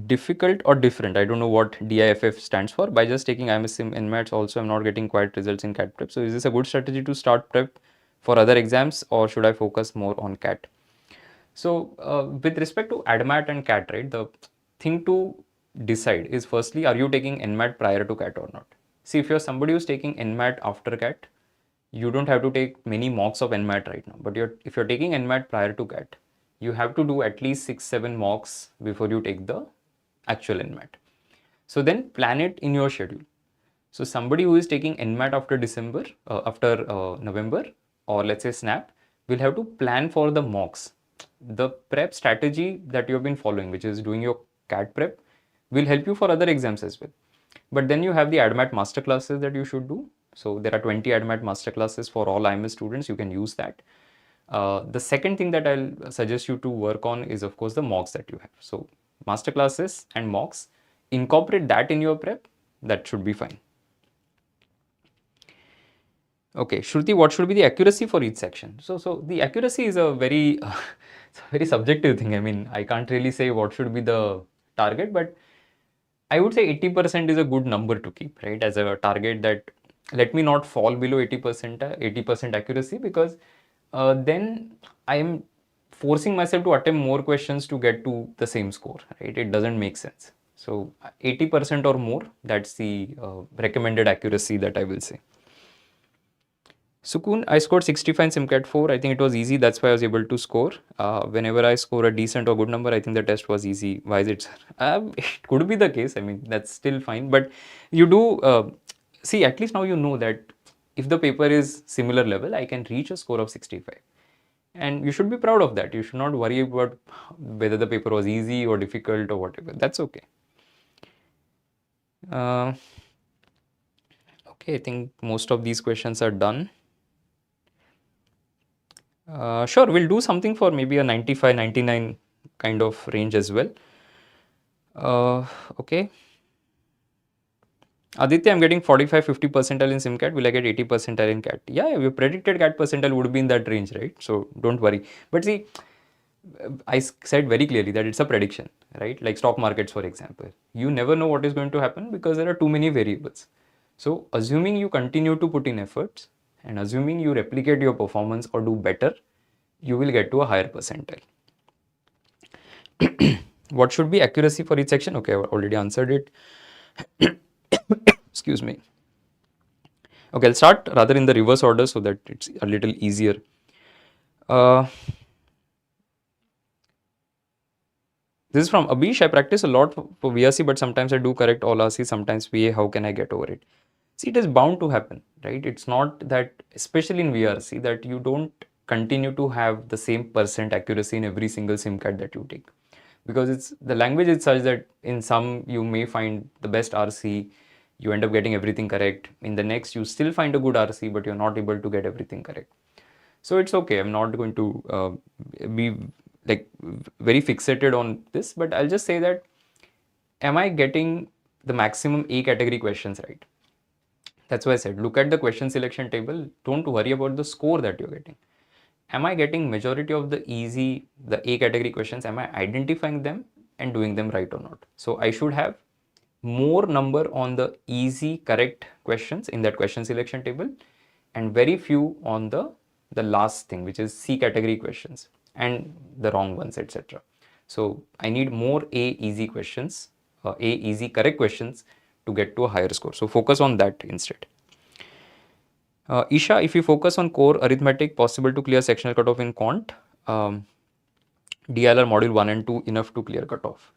difficult or different. I don't know what DIFF stands for. By just taking IMS Sim NMATs also, I'm not getting quite results in CAT prep. So is this a good strategy to start prep for other exams, or should I focus more on CAT? So with respect to ADMAT and CAT, right, the thing to decide is firstly, are you taking NMAT prior to CAT or not? See, if you're somebody who's taking NMAT after CAT, you don't have to take many mocks of NMAT right now. But if you're taking NMAT prior to CAT, you have to do at least 6-7 mocks before you take the actual NMAT. So then plan it in your schedule. So somebody who is taking NMAT after November, or let's say SNAP, will have to plan for the mocks. The prep strategy that you have been following, which is doing your CAT prep, will help you for other exams as well. But then you have the ADMAT masterclasses that you should do. So there are 20 ADMAT masterclasses for all IMS students. You can use that. The second thing that I'll suggest you to work on is, of course, the mocks that you have. So masterclasses and mocks, incorporate that in your prep. That should be fine. Okay, Shruti, what should be the accuracy for each section? So the accuracy is a very, it's a very subjective thing. I mean, I can't really say what should be the target, but I would say 80% is a good number to keep, right? As a target that let me not fall below 80% accuracy, because then I am forcing myself to attempt more questions to get to the same score, right? It doesn't make sense. So 80% or more, that's the recommended accuracy that I will say. Sukun, I scored 65 in SimCAT 4. I think it was easy. That's why I was able to score. Whenever I score a decent or good number, I think the test was easy. Why is it? It could be the case. I mean, that's still fine. But you do see, at least now you know that if the paper is similar level, I can reach a score of 65. And you should be proud of that. You should not worry about whether the paper was easy or difficult or whatever. That's okay. Okay, I think most of these questions are done. Sure, we'll do something for maybe a 95, 99 kind of range as well. Okay. Aditya, I'm getting 45, 50 percentile in SimCAT. Will I get 80 percentile in CAT? Yeah, your predicted CAT percentile would be in that range, right? So don't worry. But see, I said very clearly that it's a prediction, right? Like stock markets, for example. You never know what is going to happen because there are too many variables. So assuming you continue to put in efforts and assuming you replicate your performance or do better, you will get to a higher percentile. What should be accuracy for each section? Okay, I already answered it. Excuse me. Okay, I'll start rather in the reverse order so that it's a little easier. This is from Abish. I practice a lot for VRC, but sometimes I do correct all RC, sometimes VA. How can I get over it? See, it is bound to happen, right? It's not that, especially in VRC, that you don't continue to have the same percent accuracy in every single SimCAT that you take. Because it's the language is such that in some you may find the best RC, you end up getting everything correct. In the next, you still find a good RC, but you're not able to get everything correct. So it's okay. I'm not going to be like very fixated on this, but I'll just say that, am I getting the maximum A category questions right? That's why I said, look at the question selection table. Don't worry about the score that you're getting. Am I getting majority of the A category questions? Am I identifying them and doing them right or not? So I should have more number on the easy correct questions in that question selection table and very few on the last thing, which is C category questions and the wrong ones, etc. So I need more A easy questions, A easy correct questions to get to a higher score. So focus on that instead. Isha, if you focus on core arithmetic, possible to clear sectional cutoff in quant, DLR module 1 and 2 enough to clear cutoff.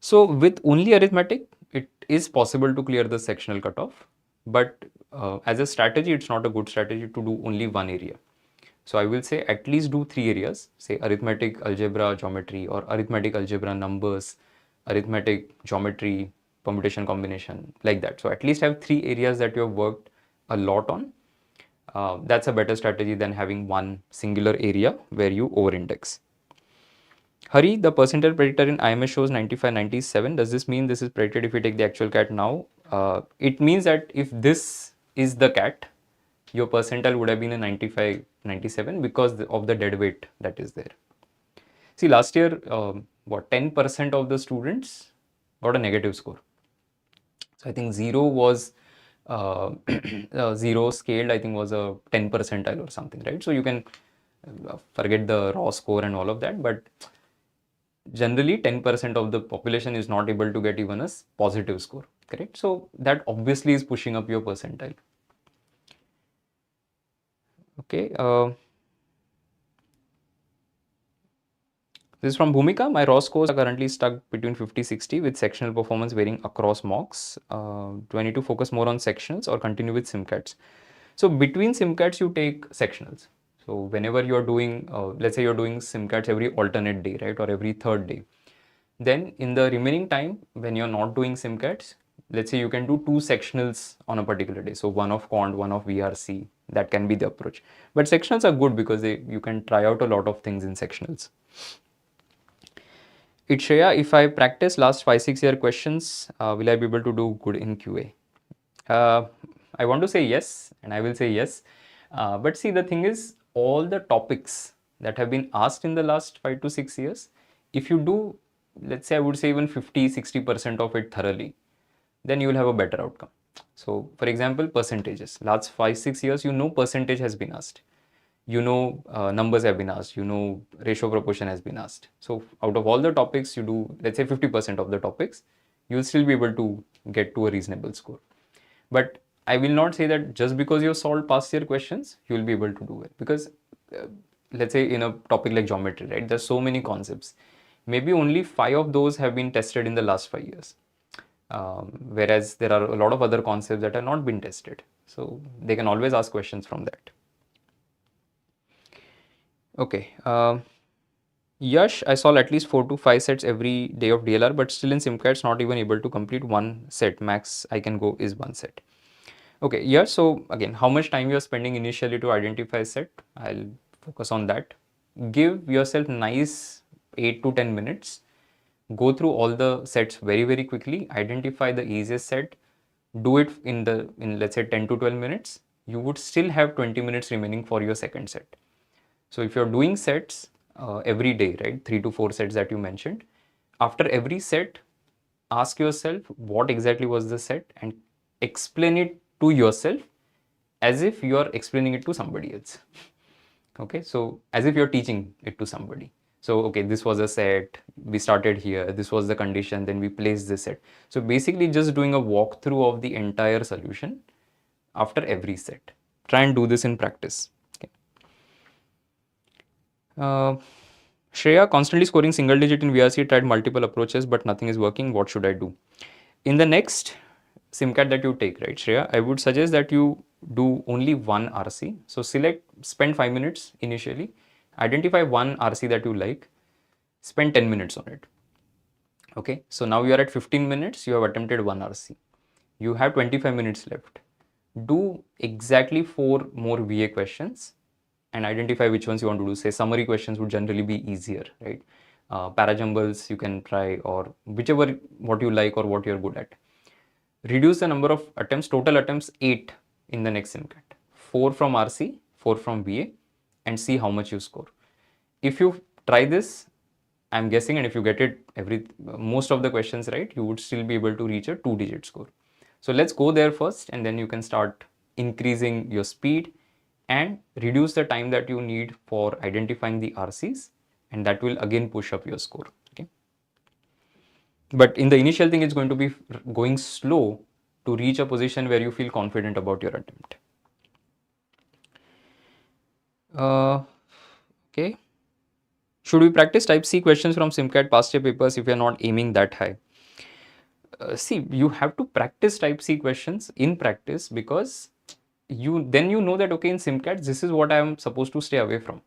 So with only arithmetic, it is possible to clear the sectional cutoff, but as a strategy, it's not a good strategy to do only one area. So I will say at least do 3 areas, say arithmetic, algebra, geometry, or arithmetic, algebra, numbers, arithmetic, geometry, permutation, combination, like that. So at least have 3 areas that you have worked a lot on. That's a better strategy than having one singular area where you over-index. Hari, the percentile predictor in IMS shows 95, 97. Does this mean this is predicted if we take the actual CAT now? It means that if this is the CAT, your percentile would have been a 95, 97 because of the dead weight that is there. See, last year, 10% of the students got a negative score. So I think 0 was, 0 scaled, I think was a 10 percentile or something, right? So you can forget the raw score and all of that, but generally 10% of the population is not able to get even a positive score, correct? So that obviously is pushing up your percentile. Okay. This is from Bhumika. My raw scores are currently stuck between 50-60 with sectional performance varying across mocks. Do I need to focus more on sectionals or continue with SimCATs? So between SimCATs, you take sectionals. So whenever you're doing, let's say you're doing SimCATs every alternate day, right? Or every third day. Then in the remaining time, when you're not doing SimCATs, let's say you can do 2 sectionals on a particular day. So one of quant, one of VRC, that can be the approach. But sectionals are good because you can try out a lot of things in sectionals. It's Shreya, if I practice last 5-6 year questions, will I be able to do good in QA? I want to say yes, and I will say yes. But see, the thing is, all the topics that have been asked in the last 5 to 6 years, if you do, let's say I would say even 50-60% of it thoroughly, then you will have a better outcome. So, for example, percentages. Last 5-6 years, percentage has been asked. Numbers have been asked, ratio proportion has been asked. So out of all the topics you do, let's say 50% of the topics, you'll still be able to get to a reasonable score. But I will not say that just because you've solved past year questions, you'll be able to do it. Because let's say in a topic like geometry, right, there's so many concepts. Maybe only 5 of those have been tested in the last 5 years. Whereas there are a lot of other concepts that have not been tested. So they can always ask questions from that. Okay. Yash, I solve at least 4 to 5 sets every day of DLR, but still in SimCATs not even able to complete one set. Max I can go is one set. Okay, yeah, so again, how much time you are spending initially to identify a set? I'll focus on that. Give yourself nice 8 to 10 minutes. Go through all the sets very, very quickly. Identify the easiest set. Do it in let's say 10 to 12 minutes. You would still have 20 minutes remaining for your second set. So if you're doing sets every day, right, 3 to 4 sets that you mentioned, after every set, ask yourself what exactly was the set and explain it to yourself as if you are explaining it to somebody else. Okay, so as if you're teaching it to somebody. So, okay, this was a set, we started here, this was the condition, then we placed this set. So basically just doing a walkthrough of the entire solution after every set. Try and do this in practice. Shreya, constantly scoring single digit in VRC, tried multiple approaches, but nothing is working. What should I do? In the next SimCAT that you take, right, Shreya, I would suggest that you do only one RC. So spend 5 minutes initially, identify one RC that you like, spend 10 minutes on it. Okay, so now you are at 15 minutes, you have attempted one RC. You have 25 minutes left. Do exactly 4 more VA questions and identify which ones you want to do. Say summary questions would generally be easier, right? Parajumbles you can try, or whichever what you like or what you're good at. Reduce the number of attempts, total attempts 8 in the next SimCAT. 4 from RC, 4 from VA, and see how much you score. If you try this, I'm guessing, and if you get it most of the questions right, you would still be able to reach a 2-digit score. So let's go there first, and then you can start increasing your speed and reduce the time that you need for identifying the RCs, and that will again push up your score. Okay, but in the initial thing, it's going to be going slow to reach a position where you feel confident about your attempt. Okay, should we practice type C questions from SimCAT past year papers if you're not aiming that high? See, you have to practice type C questions in practice, because you know that, okay, in SimCAT this is what I am supposed to stay away from.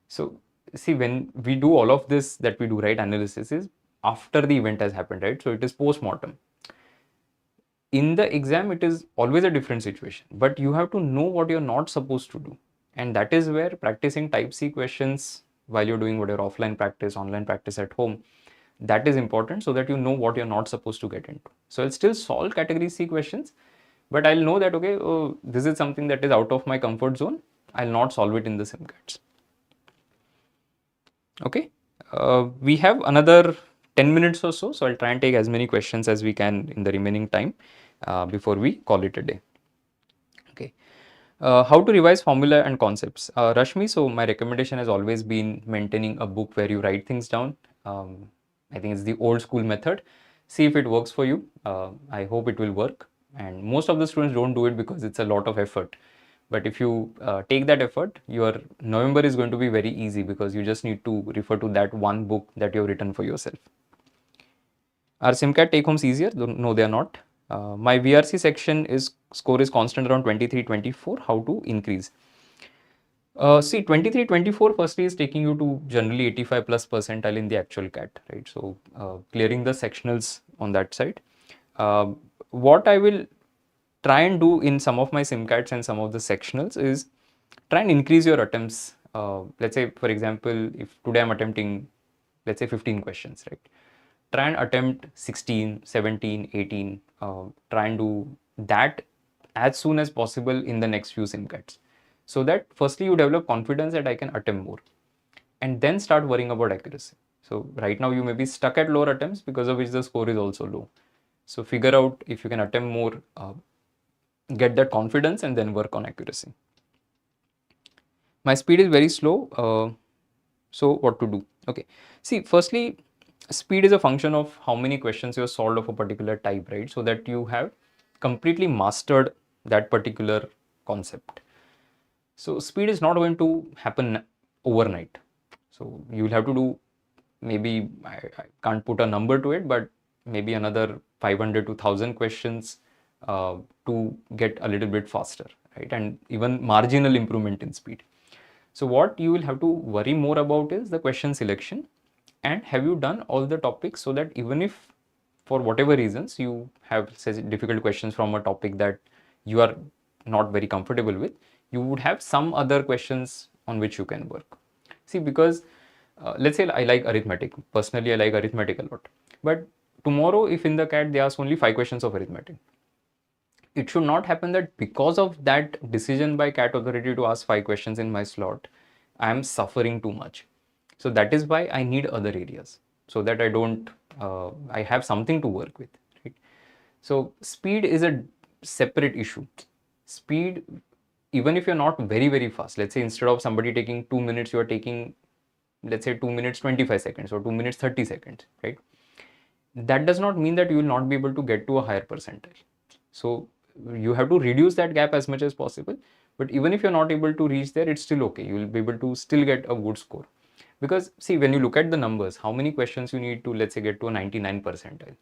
So see, when we do all of this that we do, right, analysis is after the event has happened, right? So it is post-mortem. In the exam, it is always a different situation, but you have to know what you're not supposed to do. And that is where practicing type C questions while you're doing whatever offline practice, online practice at home, that is important, so that you know what you're not supposed to get into. So I'll still solve category C questions, but I'll know that, okay, oh, this is something that is out of my comfort zone. I'll not solve it in the SimCATs. Okay, we have another 10 minutes or so, so I'll try and take as many questions as we can in the remaining time before we call it a day. Okay, how to revise formula and concepts? Rashmi, so my recommendation has always been maintaining a book where you write things down. I think it's the old school method. See if it works for you. I hope it will work. And most of the students don't do it because it's a lot of effort. But if you take that effort, your November is going to be very easy because you just need to refer to that one book that you have written for yourself. Are SimCAT take homes easier? No, they are not. My VRC section score is constant around 23, 24. How to increase? See, 23, 24 firstly is taking you to generally 85 plus percentile in the actual CAT, right? So clearing the sectionals on that side. What I will try and do in some of my SimCATs and some of the sectionals is try and increase your attempts. Let's say, for example, if today I'm attempting, let's say 15 questions, right? Try and attempt 16, 17, 18. Try and do that as soon as possible in the next few SimCATs. So that firstly you develop confidence that I can attempt more and then start worrying about accuracy. So right now you may be stuck at lower attempts because of which the score is also low. So figure out if you can attempt more, get that confidence and then work on accuracy. My speed is very slow. So what to do? Okay. See, firstly, speed is a function of how many questions you have solved of a particular type, right? So that you have completely mastered that particular concept. So speed is not going to happen overnight. So you will have to do maybe, I can't put a number to it, but maybe another 500 to 1000 questions to get a little bit faster, right? And even marginal improvement in speed. So what you will have to worry more about is the question selection and have you done all the topics so that even if for whatever reasons you have say, difficult questions from a topic that you are not very comfortable with, you would have some other questions on which you can work. See, because let's say I like arithmetic. Personally, I like arithmetic a lot. But tomorrow, if in the CAT they ask only 5 questions of arithmetic, it should not happen that because of that decision by CAT authority to ask 5 questions in my slot, I am suffering too much. So that is why I need other areas so that I don't, I have something to work with. Right? So speed is a separate issue. Speed, even if you're not very, very fast, let's say instead of somebody taking 2 minutes, you are taking, let's say 2 minutes 25 seconds or 2 minutes 30 seconds, right? That does not mean that you will not be able to get to a higher percentile. So you have to reduce that gap as much as possible. But even if you're not able to reach there, it's still okay. You will be able to still get a good score. Because see, when you look at the numbers, how many questions you need to, let's say, get to a 99 percentile,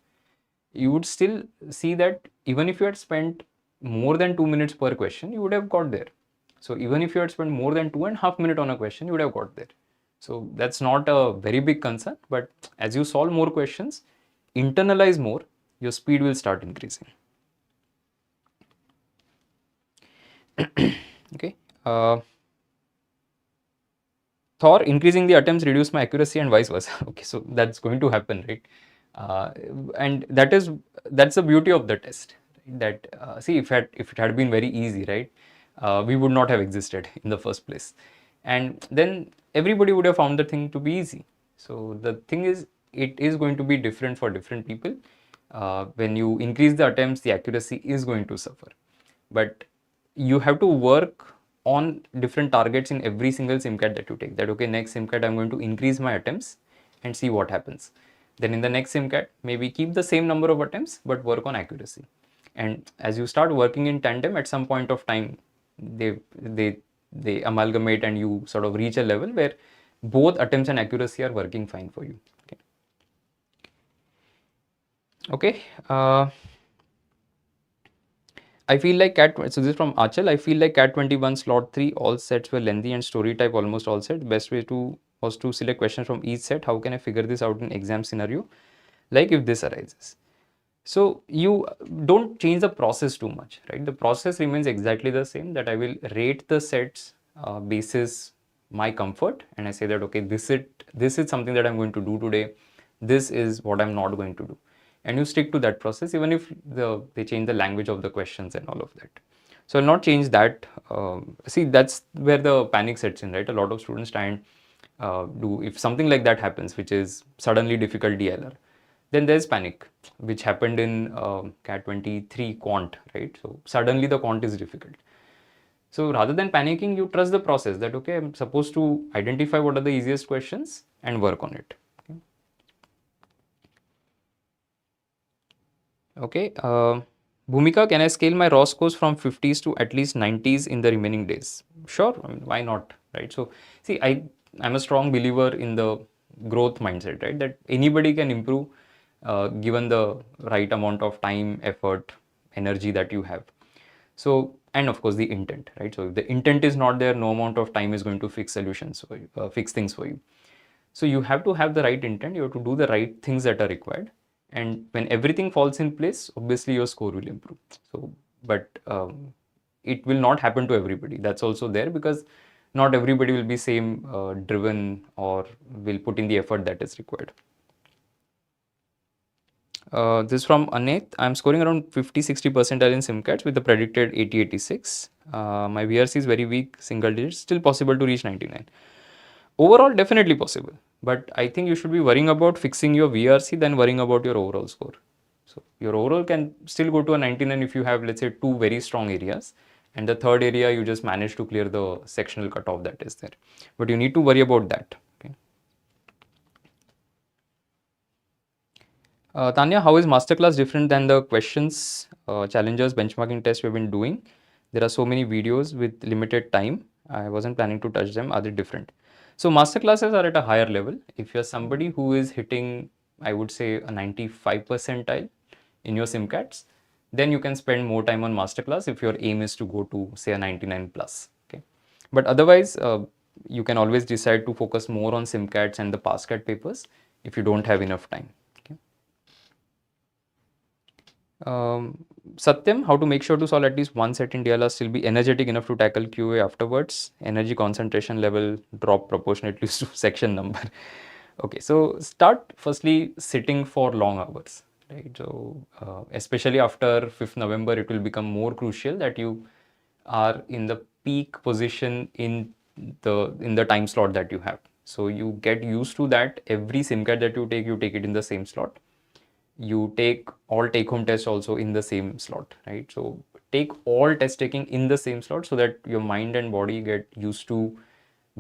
you would still see that even if you had spent more than 2 minutes per question, you would have got there. So even if you had spent more than 2.5 minutes on a question, you would have got there. So that's not a very big concern, but as you solve more questions, internalize more, your speed will start increasing. Okay. Thor, increasing the attempts reduce my accuracy and vice versa. Okay, so that's going to happen, right? And that's the beauty of the test. Right? That see, if it had been very easy, right, we would not have existed in the first place, and then everybody would have found the thing to be easy. So the thing is, it is going to be different for different people. When you increase the attempts, the accuracy is going to suffer, but you have to work on different targets in every single SimCAT that you take. That okay, next SimCAT I'm going to increase my attempts and see what happens. Then in the next SimCAT, maybe keep the same number of attempts but work on accuracy. And as you start working in tandem, at some point of time, they amalgamate and you sort of reach a level where both attempts and accuracy are working fine for you. Okay. I feel like so this is from Achal. I feel like CAT 21 slot 3 all sets were lengthy and story type almost all sets. Best way was to select questions from each set. How can I figure this out in exam scenario? Like if this arises. So you don't change the process too much, right? The process remains exactly the same, that I will rate the sets basis my comfort, and I say that okay, this is something that I'm going to do today. This is what I'm not going to do. And you stick to that process even if they change the language of the questions and all of that. So I'll not change that. See, that's where the panic sets in, right? A lot of students try and do, if something like that happens, which is suddenly difficult DLR, then there's panic, which happened in CAT 23 quant, right? So suddenly the quant is difficult. So rather than panicking, you trust the process that, okay, I'm supposed to identify what are the easiest questions and work on it. Okay? Okay. Bhumika, can I scale my raw scores from 50s to at least 90s in the remaining days? Sure. I mean, why not? Right. So, see, I'm a strong believer in the growth mindset, right? That anybody can improve given the right amount of time, effort, energy that you have. So, and of course, the intent, right? So, if the intent is not there, no amount of time is going to fix solutions for you, fix things for you. So you have to have the right intent, you have to do the right things that are required. And when everything falls in place, obviously your score will improve. So, but it will not happen to everybody. That's also there because not everybody will be same driven or will put in the effort that is required. This from Anet. I'm scoring around 50-60 percentile in SimCats with the predicted 80-86. My VRC is very weak, single digits, still possible to reach 99. Overall, definitely possible. But I think you should be worrying about fixing your VRC than worrying about your overall score. So your overall can still go to a 99 if you have, let's say, two very strong areas. And the third area, you just manage to clear the sectional cutoff that is there. But you need to worry about that. Okay. Tanya, how is masterclass different than the questions, challengers, benchmarking test we've been doing? There are so many videos with limited time. I wasn't planning to touch them. Are they different? So masterclasses are at a higher level. If you're somebody who is hitting, I would say, a 95 percentile in your SimCats, then you can spend more time on masterclass if your aim is to go to, say, a 99 plus. Okay. But otherwise, you can always decide to focus more on SimCats and the PassCat papers if you don't have enough time. Satyam, how to make sure to solve at least one set in DLR, still be energetic enough to tackle QA afterwards. Energy concentration level drop proportionately to section number. Okay, so start firstly sitting for long hours, right? So especially after 5th November, it will become more crucial that you are in the peak position in the time slot that you have. So you get used to that. Every SIM card that you take it in the same slot. You take all take home tests also in the same slot, right? So take all test taking in the same slot so that your mind and body get used to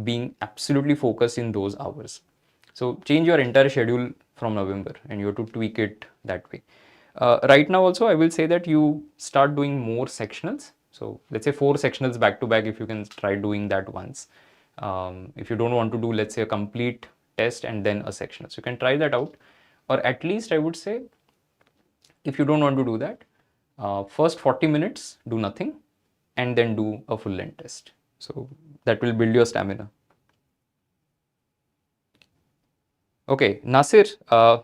being absolutely focused in those hours. So change your entire schedule from November and you have to tweak it that way. Right now also I will say that you start doing more sectionals. So let's say 4 sectionals back to back if you can try doing that once. If you don't want to do, let's say, a complete test and then a sectional. So you can try that out. Or at least I would say, if you don't want to do that, first 40 minutes do nothing and then do a full length test. So that will build your stamina. Okay, Nasir,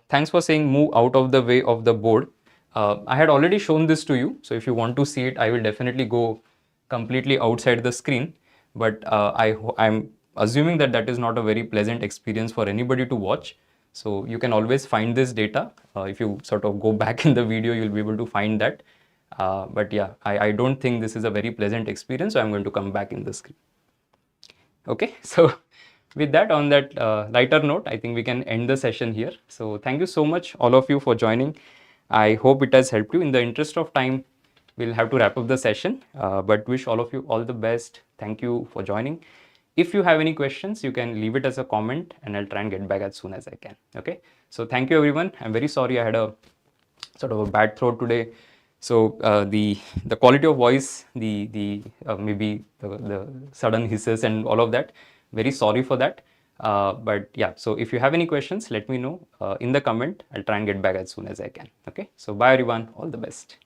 thanks for saying move out of the way of the board. I had already shown this to you. So if you want to see it, I will definitely go completely outside the screen. But I'm assuming that that is not a very pleasant experience for anybody to watch. So you can always find this data. If you sort of go back in the video, you'll be able to find that. But yeah, I don't think this is a very pleasant experience. So I'm going to come back in the screen. Okay, so with that, on that lighter note, I think we can end the session here. So thank you so much, all of you, for joining. I hope it has helped you. In the interest of time, we'll have to wrap up the session, but wish all of you all the best. Thank you for joining. If you have any questions, you can leave it as a comment and I'll try and get back as soon as I can. Okay, so thank you everyone. I'm very sorry I had a sort of a bad throat today. So the quality of voice, the maybe the sudden hisses and all of that, very sorry for that. But yeah, so if you have any questions, let me know in the comment. I'll try and get back as soon as I can. Okay, so bye everyone, all the best.